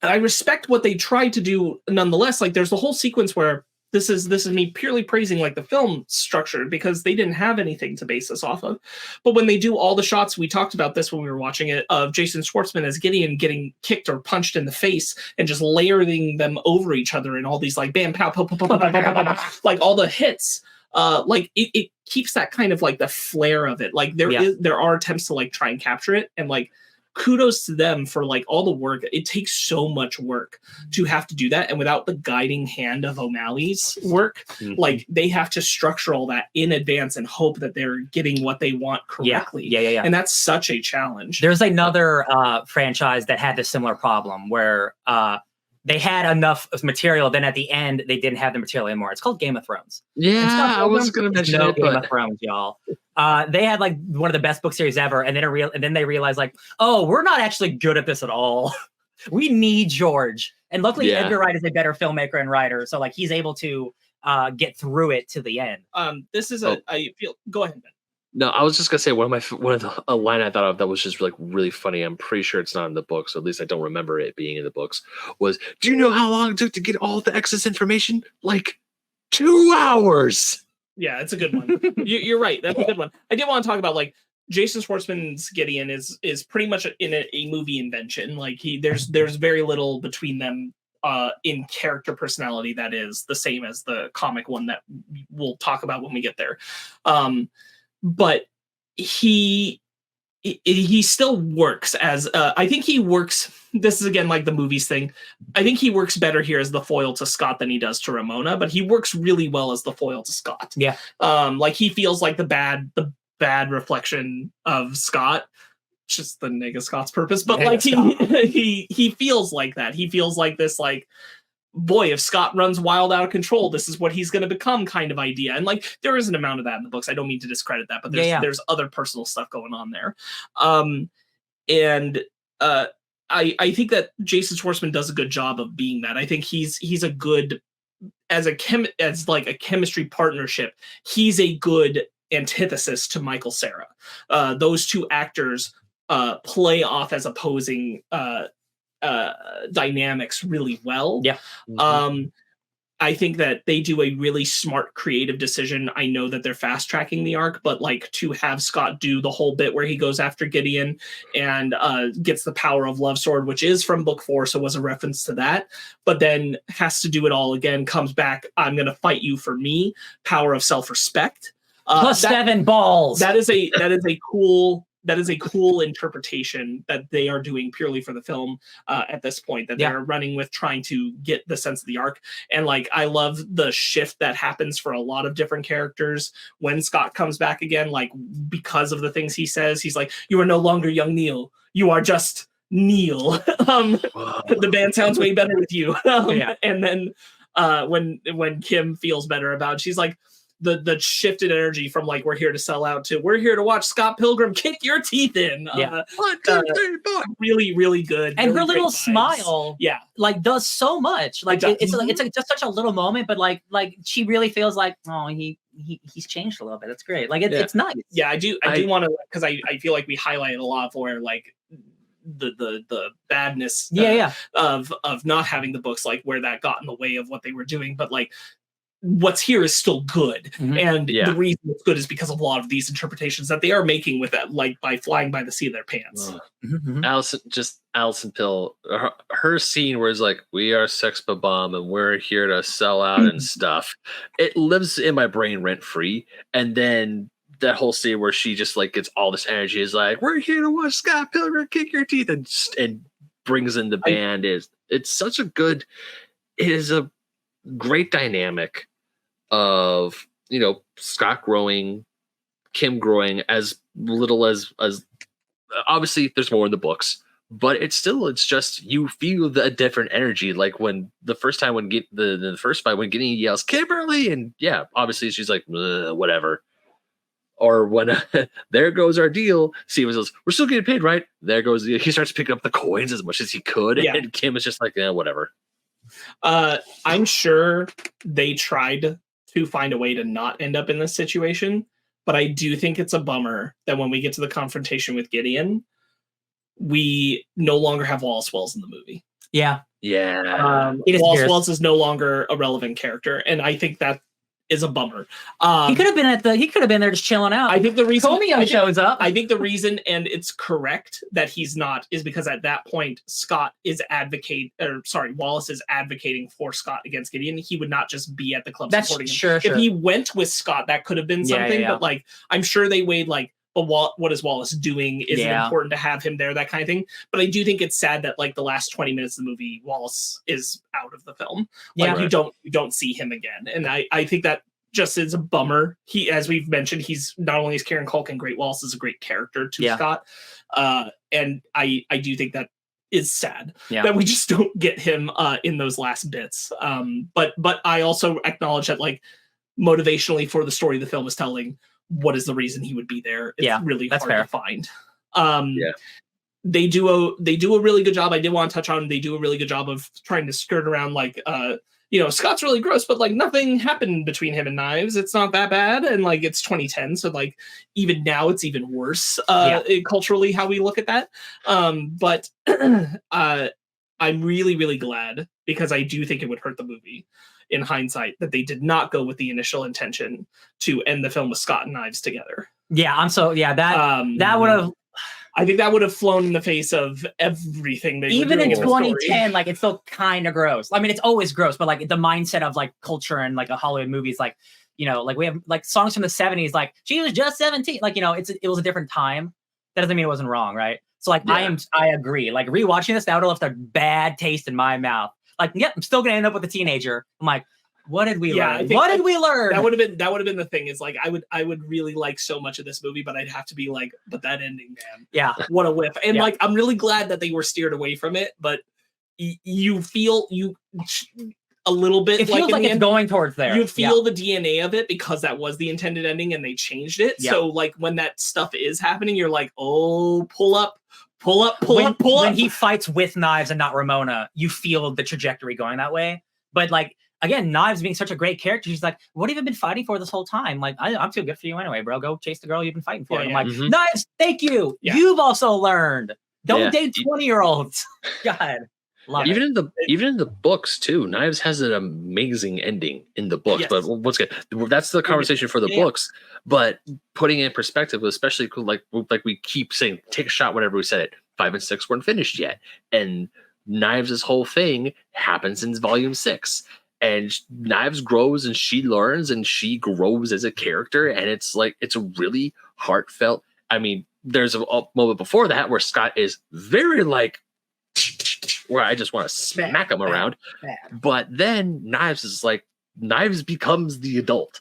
I respect what they tried to do nonetheless. Like there's the whole sequence where this is me purely praising like the film structure because they didn't have anything to base this off of. But when they do all the shots, we talked about this when we were watching it, of Jason Schwartzman as Gideon getting kicked or punched in the face and just layering them over each other and all these like bam, pow, pow, pow, pow, pow, pow, pow, pow, like all the hits. Like it keeps that kind of like the flair of it. Like there are attempts to like try and capture it and like kudos to them for like all the work. It takes so much work to have to do that. And without the guiding hand of O'Malley's work, like they have to structure all that in advance and hope that they're getting what they want correctly. Yeah. And that's such a challenge. There's another franchise that had this similar problem where they had enough material, then at the end they didn't have the material anymore. It's called Game of Thrones. Yeah, I was going to mention it, Game of Thrones, y'all. They had like one of the best book series ever, and then they realized like, oh, we're not actually good at this at all. We need George, and luckily Edgar Wright is a better filmmaker and writer, so like he's able to get through it to the end. This is I feel. Go ahead, Ben. No, I was just gonna say one of a line I thought of that was just like really funny. I'm pretty sure it's not in the books, so at least I don't remember it being in the books. Was, do you know how long it took to get all the excess information? Like 2 hours. Yeah, it's a good one. You're right. That's a good one. I did want to talk about like Jason Schwartzman's Gideon is pretty much in a movie invention. Like there's very little between them in character personality that is the same as the comic one that we'll talk about when we get there. But he still works as I think he works. This is again like the movies thing. I think he works better here as the foil to Scott than he does to Ramona, but he works really well as the foil to Scott. Yeah. Like he feels like the bad reflection of Scott, just the nigga Scott's purpose. But like he feels like that. He feels like this like, boy, if Scott runs wild out of control, this is what he's going to become kind of idea. And like, there is an amount of that in the books. I don't mean to discredit that, but there's other personal stuff going on there. I think that Jason Schwartzman does a good job of being that. I think he's a good, as like a chemistry partnership, he's a good antithesis to Michael Cera. Those two actors play off as opposing dynamics really well. I think that they do a really smart creative decision. I know that they're fast tracking the arc, but like to have Scott do the whole bit where he goes after Gideon and gets the power of Love Sword, which is from book 4, so was a reference to that, but then has to do it all again, comes back, I'm going to fight you for me, power of self-respect. Plus 7 balls. That is a cool interpretation that they are doing purely for the film at this point, that they're running with, trying to get the sense of the arc. And like, I love the shift that happens for a lot of different characters when Scott comes back again, like because of the things he says. He's like, you are no longer young Neil, you are just Neil. The band sounds way better with you. And then when Kim feels better about it, she's like, the shifted energy from like, we're here to sell out to we're here to watch Scott Pilgrim kick your teeth in. Really, really good. And really her little smile, like does so much. Like it's just such a little moment, but like she really feels like, oh, he's changed a little bit. It's great. Like it's nice. Yeah, I do want to, because I feel like we highlighted a lot where like the badness of not having the books, like where that got in the way of what they were doing, but like what's here is still good. And the reason it's good is because of a lot of these interpretations that they are making with that, like by flying by the seat of their pants. Alison Pill, her scene where it's like, we are Sex Bomb and we're here to sell out and stuff, it lives in my brain rent free. And then that whole scene where she just like gets all this energy, is like, we're here to watch Scott Pilgrim kick your teeth, and brings in the band. It's such a good, it is a great dynamic of, you know, Scott growing, Kim growing, as little as obviously there's more in the books, but it's just, you feel the different energy. Like when the first time when the first fight, when Gideon yells Kimberly, and obviously she's like whatever. Or when there goes our deal, Steven says, we're still getting paid, right? There goes, he starts picking up the coins as much as he could, and Kim is just like, whatever. I'm sure they tried to find a way to not end up in this situation, but I do think it's a bummer that when we get to the confrontation with Gideon, we no longer have Wallace Wells in the movie. Wallace Wells is no longer a relevant character, and I think that is a bummer. He could have been there just chilling out. I think the reason Romeo shows up. I think the reason, and it's correct that he's not, is because at that point Wallace is advocating for Scott against Gideon. He would not just be at the club supporting him. Sure. If he went with Scott, that could have been something. But like, I'm sure they weighed like, but what is Wallace doing? Is it important to have him there? That kind of thing. But I do think it's sad that like the last 20 minutes of the movie, Wallace is out of the film. Like you don't see him again. And I think that just is a bummer. He, as we've mentioned, he's not only is Kieran Culkin great, Wallace is a great character to Scott. And I do think that is sad that we just don't get him in those last bits. But I also acknowledge that like motivationally for the story the film is telling, what is the reason he would be there? It's really hard to find. They do a really good job. I did want to touch on, they do a really good job of trying to skirt around like, Scott's really gross, but like nothing happened between him and Knives. It's not that bad. And like, it's 2010. So like even now it's even worse culturally how we look at that. But I'm really, really glad, because I do think it would hurt the movie in hindsight that they did not go with the initial intention to end the film with Scott and Knives together. That would have, I think that would have flown in the face of everything. Even in 2010, like it's still kind of gross. I mean, it's always gross, but like the mindset of like culture and like a Hollywood movie is like, like we have like songs from the 70s, like she was just 17. Like, it was a different time. That doesn't mean it wasn't wrong, right? So like I agree. Like rewatching this, that would have left a bad taste in my mouth. Like, I'm still gonna end up with a teenager. I'm like, what did we learn? What did we learn? That would have been the thing, is like I would really like so much of this movie, but I'd have to be like, but that ending, man. Yeah. What a whiff. And like, I'm really glad that they were steered away from it, but you feel a little bit, it feels like it's going towards there. You feel the DNA of it, because that was the intended ending and they changed it. So like when that stuff is happening, you're like, oh, pull up. When he fights with Knives and not Ramona, you feel the trajectory going that way. But like, again, Knives being such a great character, she's like, what have you been fighting for this whole time? Like, I'm too good for you anyway, bro. Go chase the girl you've been fighting for. I'm like, Knives, thank you. You've also learned. Don't date 20-year-olds. God. Love even it. even in the books too, Knives has an amazing ending in the books. Yes. But once again, that's the conversation for the books. But putting it in perspective, especially like we keep saying, take a shot whenever we said it. 5 and 6 weren't finished yet, and Knives' whole thing happens in volume 6. And Knives grows and she learns and she grows as a character, and it's like it's a really heartfelt. I mean, there's a moment before that where Scott is very like, where I just want to smack him around. But then Knives becomes the adult.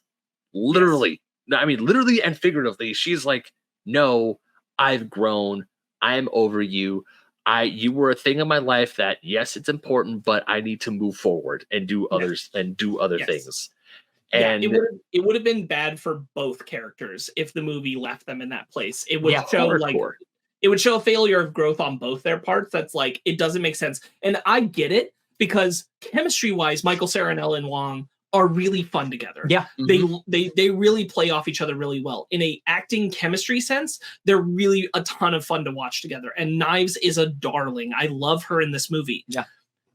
Literally. Yes. I mean, literally and figuratively. She's like, no, I've grown. I'm over you. You were a thing in my life that, yes, it's important, but I need to move forward and do others and do other things. And it would have been bad for both characters if the movie left them in that place. It would show it would show a failure of growth on both their parts. That's like, it doesn't make sense. And I get it, because chemistry wise, Michael Cera and Ellen Wong are really fun together. Yeah. They really play off each other really well. In a acting chemistry sense, they're really a ton of fun to watch together. And Knives is a darling. I love her in this movie. Yeah.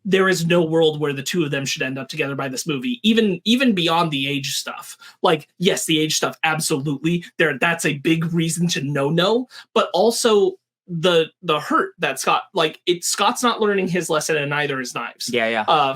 There is no world where the two of them should end up together by this movie, even beyond the age stuff. Like, yes, the age stuff, absolutely. That's a big reason to no, but also the hurt that Scott's not learning his lesson, and neither is Knives.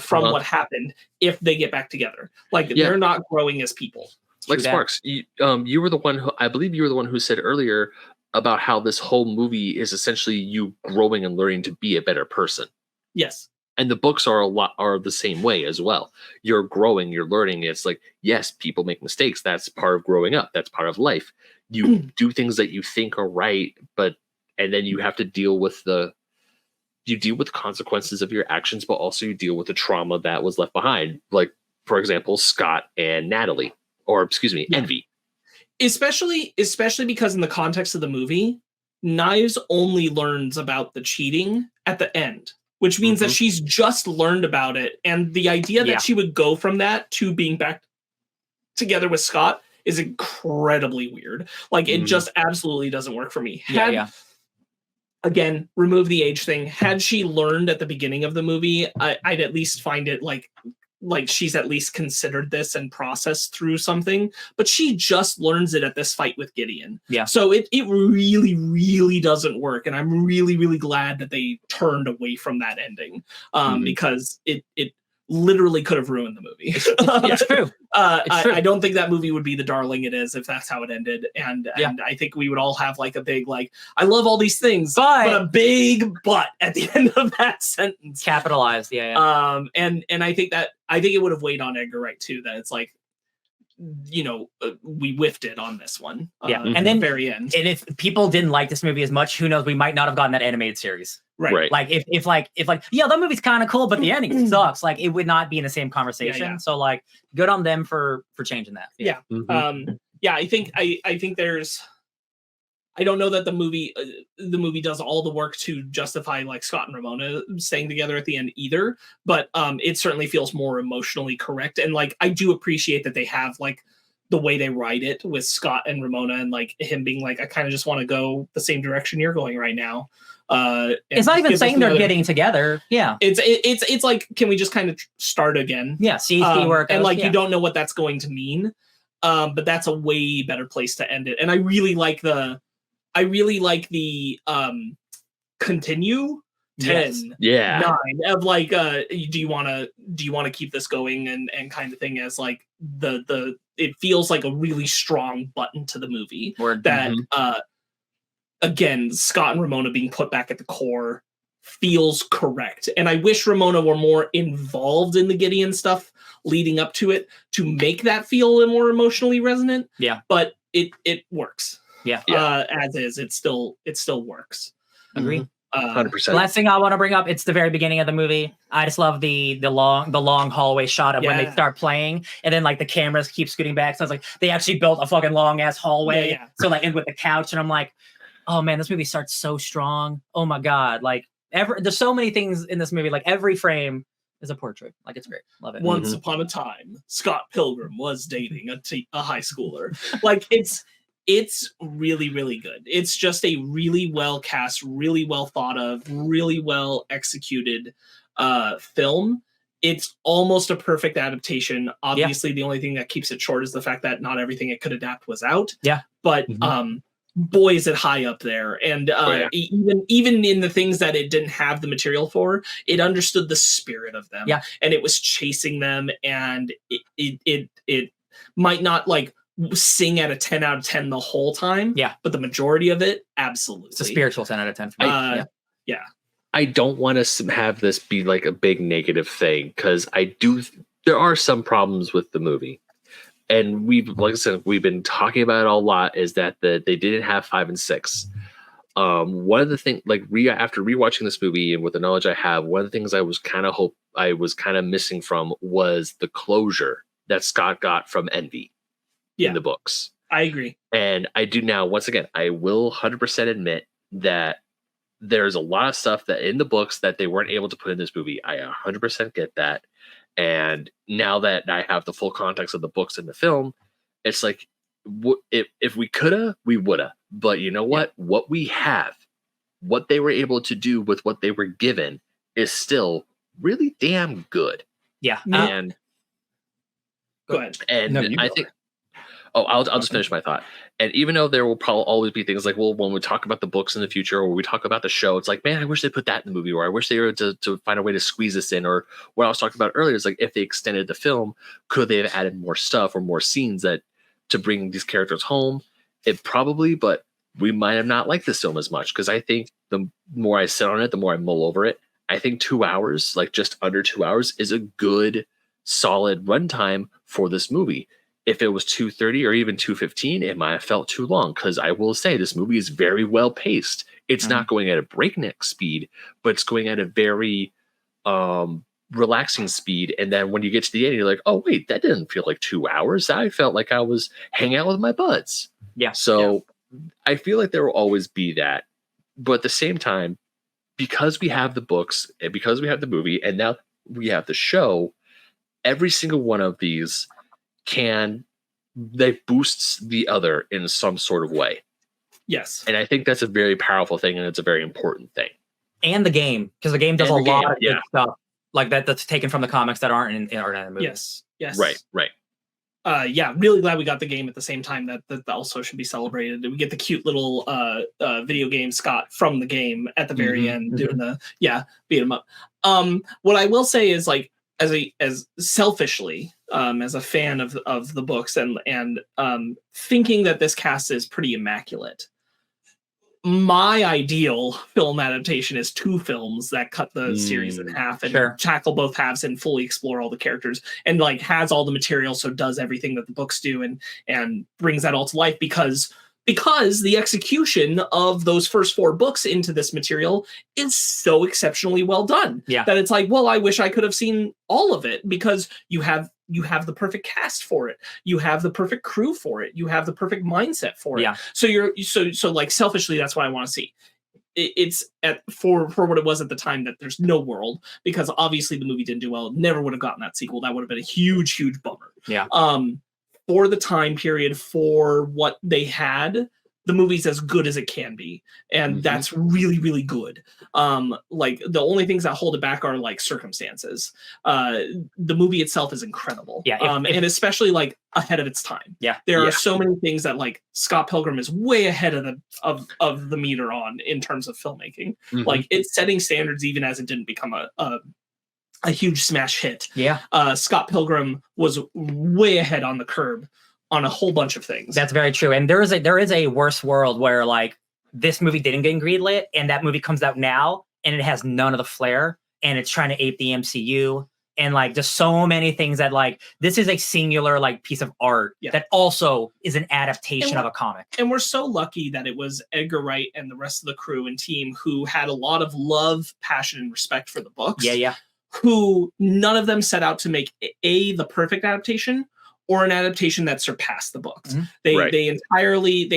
From what happened if they get back together. Like, they're not growing as people. Like Sparkz, you were the one who, I believe you were the one who said earlier about how this whole movie is essentially you growing and learning to be a better person. Yes. And the books are the same way as well. You're growing, you're learning. It's like, yes, people make mistakes. That's part of growing up. That's part of life. You do things that you think are right, and then you have to deal with the consequences of your actions, but also you deal with the trauma that was left behind. Like, for example, Scott and Natalie, Envy. Especially because in the context of the movie, Knives only learns about the cheating at the end, which means that she's just learned about it. And the idea that she would go from that to being back together with Scott is incredibly weird. Like, it just absolutely doesn't work for me. Again, remove the age thing. Had she learned at the beginning of the movie, I'd at least find it like she's at least considered this and processed through something. But she just learns it at this fight with Gideon. Yeah. So it really, really doesn't work. And I'm really, really glad that they turned away from that ending, because it literally could have ruined the movie. It's true. I don't think that movie would be the darling it is if that's how it ended. And I think we would all have like a big, like, I love all these things, but a big but at the end of that sentence. Capitalized. And I think it would have weighed on Edgar Wright too, that it's like, we whiffed it on this one. And then the very end. And if people didn't like this movie as much, who knows? We might not have gotten that animated series. Right. Like if that movie's kind of cool, but the ending sucks. Like, it would not be in the same conversation. So like, good on them for changing that. I think there's. I don't know that the movie does all the work to justify like Scott and Ramona staying together at the end either, but it certainly feels more emotionally correct. And like, I do appreciate that they have like the way they write it with Scott and Ramona, and like him being like, I kind of just want to go the same direction you're going right now. It's not even saying they're getting together. Yeah. It's like, can we just kind of start again? Yeah. See where it goes. And like, you don't know what that's going to mean. But that's a way better place to end it. And I really like the continue 10 9 of like, do you want to keep this going and kind of thing, as like it feels like a really strong button to the movie that again, Scott and Ramona being put back at the core feels correct. And I wish Ramona were more involved in the Gideon stuff leading up to it to make that feel more emotionally resonant. Yeah. But it works. As is, it still works. Agree. 100%. Last thing I want to bring up, it's the very beginning of the movie. I just love the long hallway shot of when they start playing, and then like the cameras keep scooting back. So it's like they actually built a fucking long ass hallway. So like, and with the couch, and I'm like, oh man, this movie starts so strong. Oh my god, like there's so many things in this movie. Like every frame is a portrait. Like, it's great. Love it. Once upon a time, Scott Pilgrim was dating a high schooler. Like it's really, really good. It's just a really well cast, really well thought of, really well executed film, it's almost a perfect adaptation. Obviously, the only thing that keeps it short is the fact that not everything it could adapt was out. Yeah. But boy, is it high up there. And even in the things that it didn't have the material for, it understood the spirit of them. Yeah. And it was chasing them, and it might not like sing at a 10 out of 10 the whole time. Yeah. But the majority of it, absolutely. It's a spiritual 10 out of 10 for me. Yeah. I don't want to have this be like a big negative thing, because there are some problems with the movie. And like I said, we've been talking about it a lot, is that they didn't have 5 and 6. One of the things, like after rewatching this movie and with the knowledge I have, one of the things I was kind of missing from was the closure that Scott got from Envy in the books. I agree. And I do now, once again, I will 100% admit that there's a lot of stuff that in the books that they weren't able to put in this movie. I 100% get that. And now that I have the full context of the books and the film, it's like, if we coulda, we woulda. But you know what? Yeah. What we have, what they were able to do with what they were given, is still really damn good. Yeah. And go ahead. And I think. Oh, I'll just finish my thought. And even though there will probably always be things like, well, when we talk about the books in the future, or we talk about the show, it's like, man, I wish they put that in the movie, or I wish they were to find a way to squeeze this in. Or what I was talking about earlier is like, if they extended the film, could they have added more stuff or more scenes to bring these characters home? It probably, but we might have not liked this film as much, because I think the more I sit on it, the more I mull over it. I think 2 hours, like just under 2 hours, is a good, solid runtime for this movie. If it was 2:30 or even 2:15, it might have felt too long, because I will say this movie is very well paced. It's not going at a breakneck speed, but it's going at a very relaxing speed. And then when you get to the end, you're like, oh, wait, that didn't feel like 2 hours. I felt like I was hanging out with my buds. Yeah. So I feel like there will always be that. But at the same time, because we have the books and because we have the movie and now we have the show, every single one of these they boosts the other in some sort of way. Yes. And I think that's a very powerful thing, and it's a very important thing. And the game, because the game does a lot of good stuff like that's taken from the comics that aren't in the movie. Yes. Right. Really glad we got the game at the same time. That also should be celebrated. We get the cute little video game Scott from the game at the very end doing the beat him up. What I will say is, like, as selfishly, as a fan of the books and thinking that this cast is pretty immaculate, my ideal film adaptation is 2 films that cut the series in half and tackle both halves and fully explore all the characters, and like has all the material, so does everything that the books do and brings that all to life, because the execution of those first 4 books into this material is so exceptionally well done that it's like, well, I wish I could have seen all of it, because you have the perfect cast for it. You have the perfect crew for it. You have the perfect mindset for it. Yeah. So like selfishly, that's what I want to see. It's for what it was at the time, that there's no world, because obviously the movie didn't do well. Never would have gotten that sequel. That would have been a huge, huge bummer. Yeah. For the time period, for what they had, the movie's as good as it can be. And that's really, really good. Like, the only things that hold it back are like circumstances. The movie itself is incredible. Yeah. And especially like ahead of its time. Yeah. There are so many things that like Scott Pilgrim is way ahead of the meter on in terms of filmmaking. Like, it's setting standards even as it didn't become a huge smash hit. Yeah. Scott Pilgrim was way ahead on the curb on a whole bunch of things. That's very true. And there is a worse world where like this movie didn't get greenlit and that movie comes out now and it has none of the flair and it's trying to ape the MCU and like just so many things that like this is a singular like piece of art that also is an adaptation of a comic. And we're so lucky that it was Edgar Wright and the rest of the crew and team who had a lot of love, passion, and respect for the books. Yeah. Who none of them set out to make the perfect adaptation or an adaptation that surpassed the books. They entirely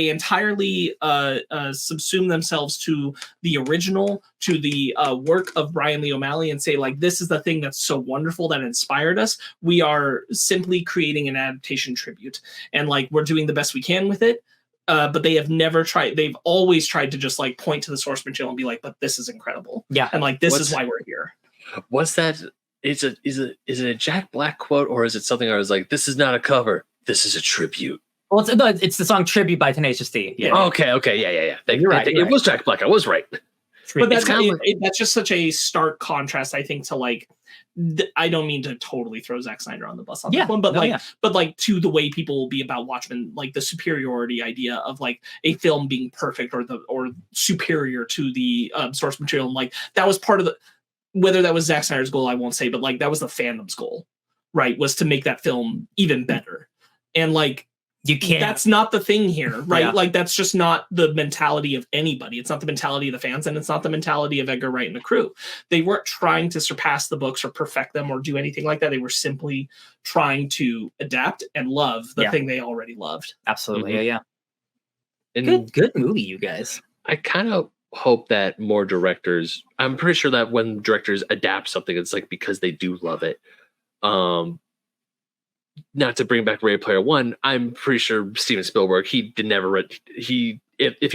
subsume themselves to the original, to the work of Bryan Lee O'Malley, and say like, this is the thing that's so wonderful that inspired us. We are simply creating an adaptation tribute, and like we're doing the best we can with it. But they have never tried. They've always tried to just like point to the source material and be like, but this is incredible. Yeah, and like this is why we're here. What's that? Is it a Jack Black quote, or is it something I was like, this is not a cover, this is a tribute? Well, it's the song "Tribute" by Tenacious D. Yeah. Okay, yeah. You're right. It was Jack Black. I was right. But that's just such a stark contrast, I think, to like. I don't mean to totally throw Zack Snyder on the bus on this one, but but to the way people will be about Watchmen, like the superiority idea of like a film being perfect or superior to the source material, and like that was part of the. Whether that was Zack Snyder's goal, I won't say, but like that was the fandom's goal, right? Was to make that film even better. And like you can't. That's not the thing here, right? Yeah. Like that's just not the mentality of anybody. It's not the mentality of the fans, and it's not the mentality of Edgar Wright and the crew. They weren't trying to surpass the books or perfect them or do anything like that. They were simply trying to adapt and love the thing they already loved. Absolutely, yeah. And good movie, you guys. I kind of hope that more directors, I'm pretty sure that when directors adapt something, it's like because they do love it. Not to bring back Ready Player One, I'm pretty sure Steven Spielberg, if he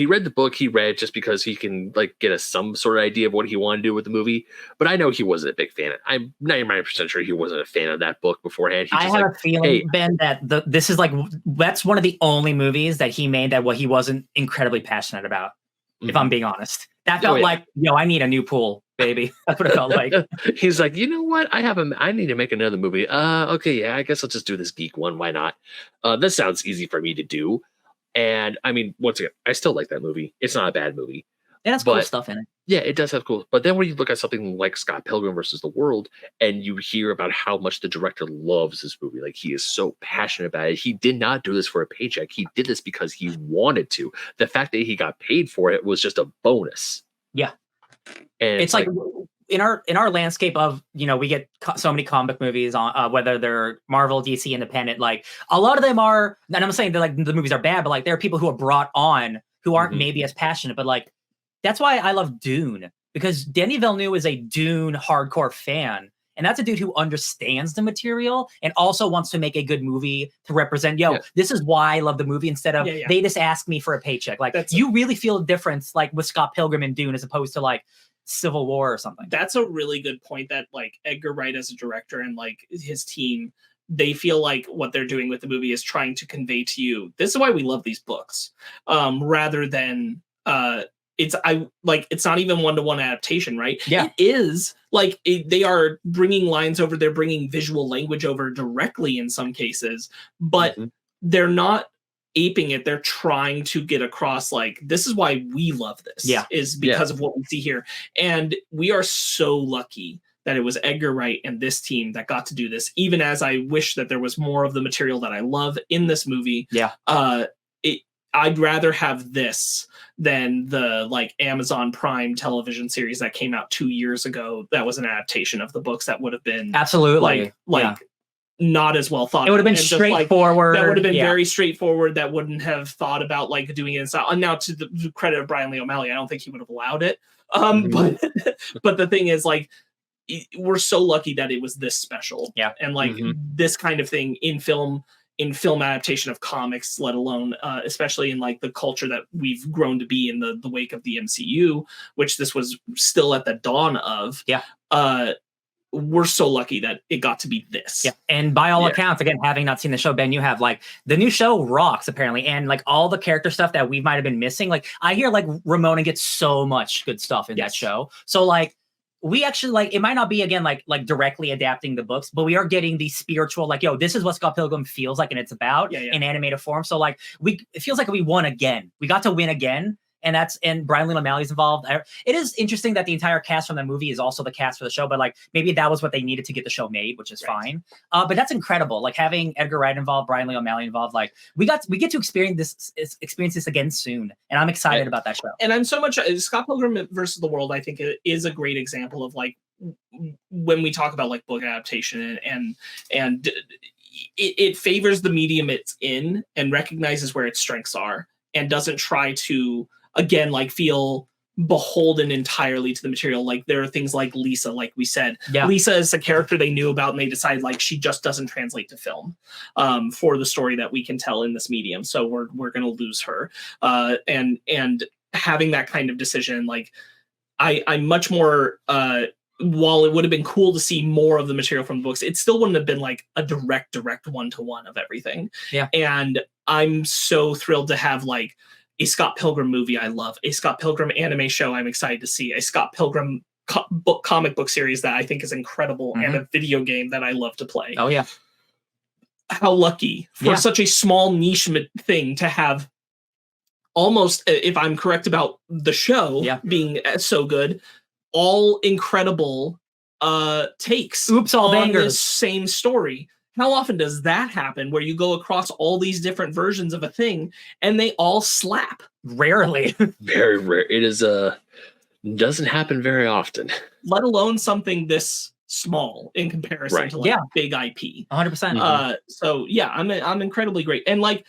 read the book, he read just because he can like get some sort of idea of what he wanted to do with the movie. But I know he wasn't a big fan. I'm 99% sure he wasn't a fan of that book beforehand. I have a feeling, Ben, that this is like, that's one of the only movies that he made that what he wasn't incredibly passionate about. If I'm being honest, that felt like, I need a new pool, baby. That's what it felt like. He's like, you know what? I need to make another movie. Okay, yeah, I guess I'll just do this geek one. Why not? This sounds easy for me to do. And I mean, once again, I still like that movie. It's not a bad movie. It has cool stuff in it. Yeah, it does have cool. But then when you look at something like Scott Pilgrim versus the World, and you hear about how much the director loves this movie, like he is so passionate about it. He did not do this for a paycheck. He did this because he wanted to. The fact that he got paid for it was just a bonus. Yeah, and it's like in our landscape of we get so many comic movies on whether they're Marvel, DC, independent. Like a lot of them are. And I'm saying that like the movies are bad, but like there are people who are brought on who aren't maybe as passionate, but like. That's why I love Dune, because Denis Villeneuve is a Dune hardcore fan. And that's a dude who understands the material and also wants to make a good movie to represent, this is why I love the movie instead of they just ask me for a paycheck. Like you really feel a difference like with Scott Pilgrim and Dune as opposed to like Civil War or something. That's a really good point that like Edgar Wright as a director and like his team, they feel like what they're doing with the movie is trying to convey to you, this is why we love these books, rather than it's not even one-to-one adaptation, right? Yeah, it is like they are bringing lines over, they're bringing visual language over directly in some cases, but they're not aping it. They're trying to get across like, this is why we love this. Is because of what we see here, and we are so lucky that it was Edgar Wright and this team that got to do this. Even as I wish that there was more of the material that I love in this movie. I'd rather have this than the like Amazon Prime television series that came out 2 years ago. That was an adaptation of the books that would have been absolutely not as well thought. It would have been straightforward. That would have been very straightforward. That wouldn't have thought about like doing it in style. And now to the credit of Bryan Lee O'Malley, I don't think he would have allowed it. But the thing is like, we're so lucky that it was this special. And like this kind of thing in film adaptation of comics, let alone especially in like the culture that we've grown to be in the wake of the MCU, which this was still at the dawn of. We're so lucky that it got to be this. And by all accounts, again, having not seen the show, Ben, you have like the new show rocks apparently, and like all the character stuff that we might have been missing. Like I hear like Romano gets so much good stuff in that show. So like we actually like, it might not be again like directly adapting the books, but we are getting the spiritual like, this is what Scott Pilgrim feels like and it's about in animated form. So like it feels like we won again. We got to win again. And Bryan Lee O'Malley's involved. It is interesting that the entire cast from the movie is also the cast for the show, but like maybe that was what they needed to get the show made, which is fine. But that's incredible. Like having Edgar Wright involved, Bryan Lee O'Malley involved. Like we get to experience this again soon, and I'm excited about that show. And I'm so much Scott Pilgrim versus the World. I think it is a great example of like when we talk about like book adaptation and it favors the medium it's in and recognizes where its strengths are and doesn't try to. Again, like feel beholden entirely to the material. Like there are things like Lisa, like we said. Lisa is a character they knew about and they decided like she just doesn't translate to film for the story that we can tell in this medium. So we're going to lose her. And having that kind of decision, like I'm much more while it would have been cool to see more of the material from the books, it still wouldn't have been like a direct one-to-one of everything. Yeah. And I'm so thrilled to have like a Scott Pilgrim movie I love, a Scott Pilgrim anime show I'm excited to see, a Scott Pilgrim comic book series that I think is incredible, and a video game that I love to play. Oh, yeah. How lucky for such a small niche thing to have almost, if I'm correct about the show being so good, all incredible takes all on bangers. this same story. How often does that happen where you go across all these different versions of a thing and they all slap? Rarely. Very rare. It is doesn't happen very often. Let alone something this small in comparison to like big IP. 100%. So yeah, I'm incredibly great. And like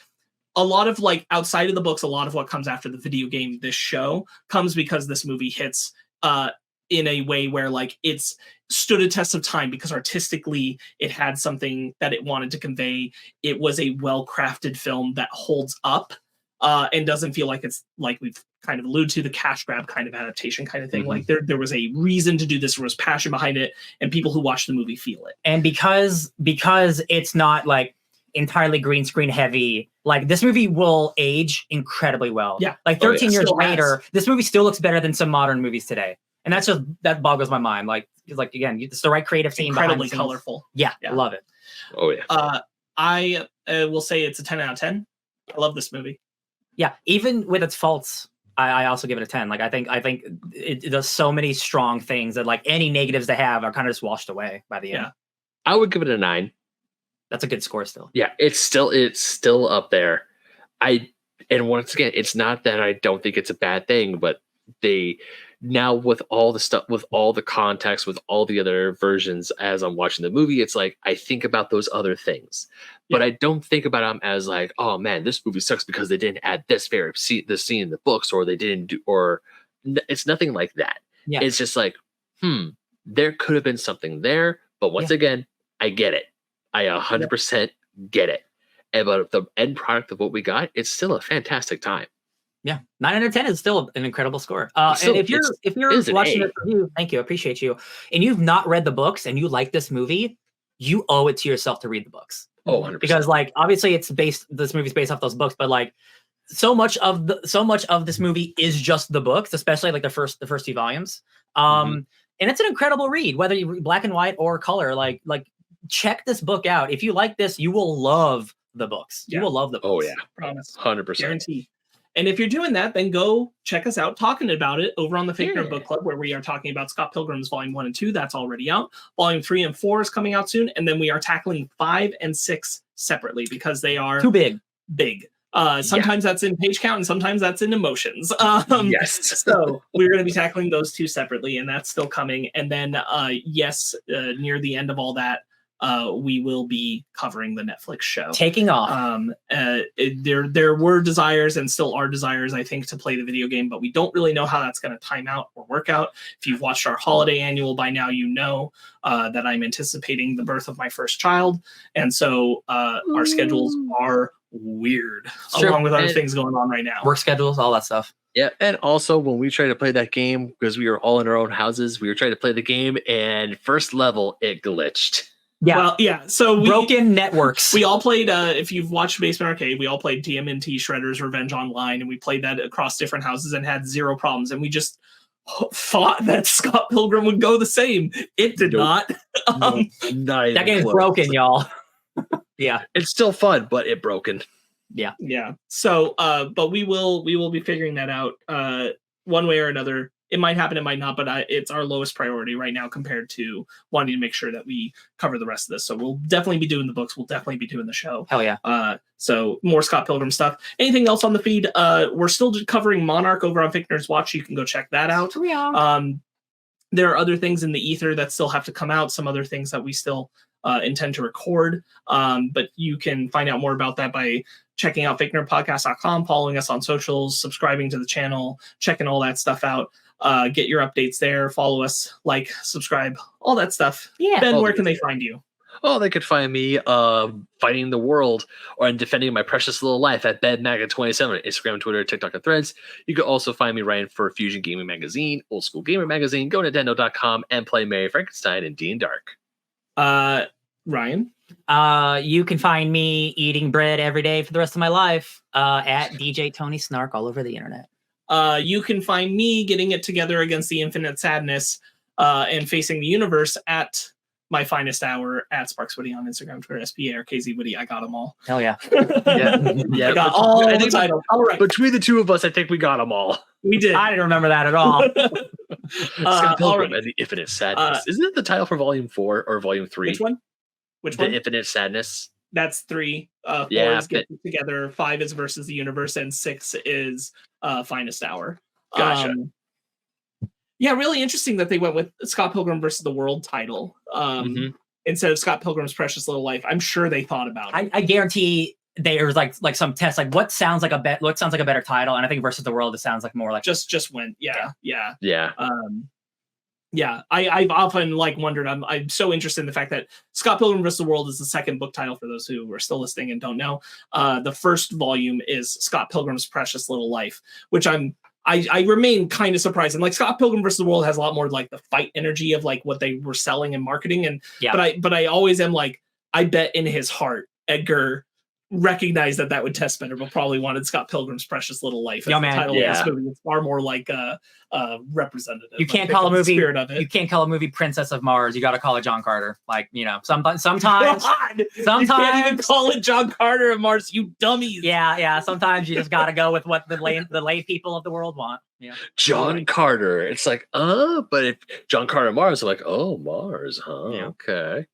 a lot of like outside of the books, a lot of what comes after the video game, this show comes because this movie hits in a way where like it's stood a test of time because artistically it had something that it wanted to convey. It was a well-crafted film that holds up and doesn't feel like it's like we've kind of alluded to the cash grab kind of adaptation kind of thing. Like there was a reason to do this, there was passion behind it, and people who watch the movie feel it. And because it's not like entirely green screen heavy, like this movie will age incredibly well. Yeah. Like 13 years Still later, has. this movie still looks better than some modern movies today. And that boggles my mind. Like again, it's the right creative team. Incredibly colorful. Yeah, I love it. Oh yeah. I will say it's a 10 out of 10. I love this movie. Yeah, even with its faults, I also give it a 10. Like I think it does so many strong things that like any negatives they have are kind of just washed away by the end. I would give it a 9. That's a good score still. Yeah, it's still up there. And once again, it's not that I don't think it's a bad thing, but they now with all the stuff, with all the context, with all the other versions as I'm watching the movie, it's like I think about those other things. But I don't think about them as like, oh man, this movie sucks because they didn't add this scene in the books, or they didn't do, or it's nothing like that. Yeah. It's just like, there could have been something there, but once again, I get it. I 100% get it. And but the end product of what we got, it's still a fantastic time. Yeah, 9 out of 10 is still an incredible score. And if you're watching this review, thank you, I appreciate you, and you've not read the books and you like this movie, you owe it to yourself to read the books. Oh, 100%. Because like obviously this movie's based off those books, but like so much of this movie is just the books, especially like the first 2 volumes. And it's an incredible read, whether you read black and white or color. Like check this book out. If you like this, you will love the books. You will love the books. Oh yeah, promise, 100%, guarantee. And if you're doing that, then go check us out talking about it over on the Fake Nerd Book Club, where we are talking about Scott Pilgrim's Volume 1 and 2. That's already out. Volume 3 and 4 is coming out soon. And then we are tackling 5 and 6 separately because they are too big. Sometimes that's in page count and sometimes that's in emotions. Yes. So we're going to be tackling those 2 separately, and that's still coming. And then, near the end of all that, we will be covering the Netflix show Taking Off. There were desires and still are desires, I think, to play the video game, but we don't really know how that's going to time out or work out. If you've watched our holiday annual by now, you know that I'm anticipating the birth of my first child, and so our schedules are weird, along with other things going on right now. Work schedules, all that stuff. Yeah, and also when we tried to play that game, because we were all in our own houses, we were trying to play the game, and first level, it glitched. Yeah. Well, yeah. So broken networks. We all played. If you've watched Basement Arcade, we all played TMNT Shredder's Revenge Online, and we played that across different houses and had 0 problems. And we just thought that Scott Pilgrim would go the same. It did not. That game is broken, y'all. Yeah, it's still fun, but it broken. Yeah. So, but we will be figuring that out one way or another. It might happen, it might not, but it's our lowest priority right now compared to wanting to make sure that we cover the rest of this. So we'll definitely be doing the books. We'll definitely be doing the show. Hell yeah. So more Scott Pilgrim stuff. Anything else on the feed? We're still covering Monarch over on Fake Nerds Watch. You can go check that out. There are other things in the ether that still have to come out. Some other things that we still intend to record. But you can find out more about that by checking out fakenerdpodcast.com, following us on socials, subscribing to the channel, checking all that stuff out. Get your updates there. Follow us, like, subscribe, all that stuff. Yeah. Ben, where can they find you? Oh, they could find me fighting the world or defending my precious little life at BedMaggot27, Instagram, Twitter, TikTok, and Threads. You can also find me writing for Fusion Gaming Magazine, Old School Gamer Magazine, GoNintendo.com, and play Mary Frankenstein and Dean Dark. Ryan? You can find me eating bread every day for the rest of my life at DJ Tony Snark all over the internet. You can find me getting it together against the infinite sadness and facing the universe at my finest hour at Sparkz Witty on Instagram, Twitter, SPARKZ Witty. I got them all. Hell yeah. I got all the titles. All right. Between the two of us, I think we got them all. We did. I didn't remember that at all. Scott Pilgrim and the Infinite Sadness. Isn't it the title for Volume 4 or Volume 3? Which one? The Infinite Sadness. That's 3. 4 is Getting Together. 5 is Versus the Universe, and 6 is Finest Hour. Gotcha. Yeah, really interesting that they went with Scott Pilgrim versus the World title instead of Scott Pilgrim's Precious Little Life. I'm sure they thought about it. I guarantee there was like some test, like what sounds like a better title, and I think Versus the World it sounds like more like just went yeah. I've often wondered. I'm so interested in the fact that Scott Pilgrim vs. the World is the second book title for those who are still listening and don't know. The first volume is Scott Pilgrim's Precious Little Life, which I remain kind of surprised. And Scott Pilgrim vs. the World has a lot more the fight energy of what they were selling and marketing. And but I always am I bet in his heart Edgar recognized that would test better, but probably wanted Scott Pilgrim's Precious Little Life as the title of this movie. It's far more representative. You can't call a movie You can't call a movie Princess of Mars. You got to call it John Carter. Sometimes you can't even call it John Carter of Mars. You dummies. Yeah. Sometimes you just got to go with what the lay people of the world want. Yeah. John Carter. It's but if John Carter Mars, I'm oh, Mars, huh? Yeah. Okay.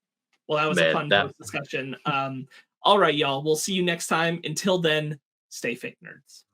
Well, that was a fun discussion. All right, y'all. We'll see you next time. Until then, stay fake nerds.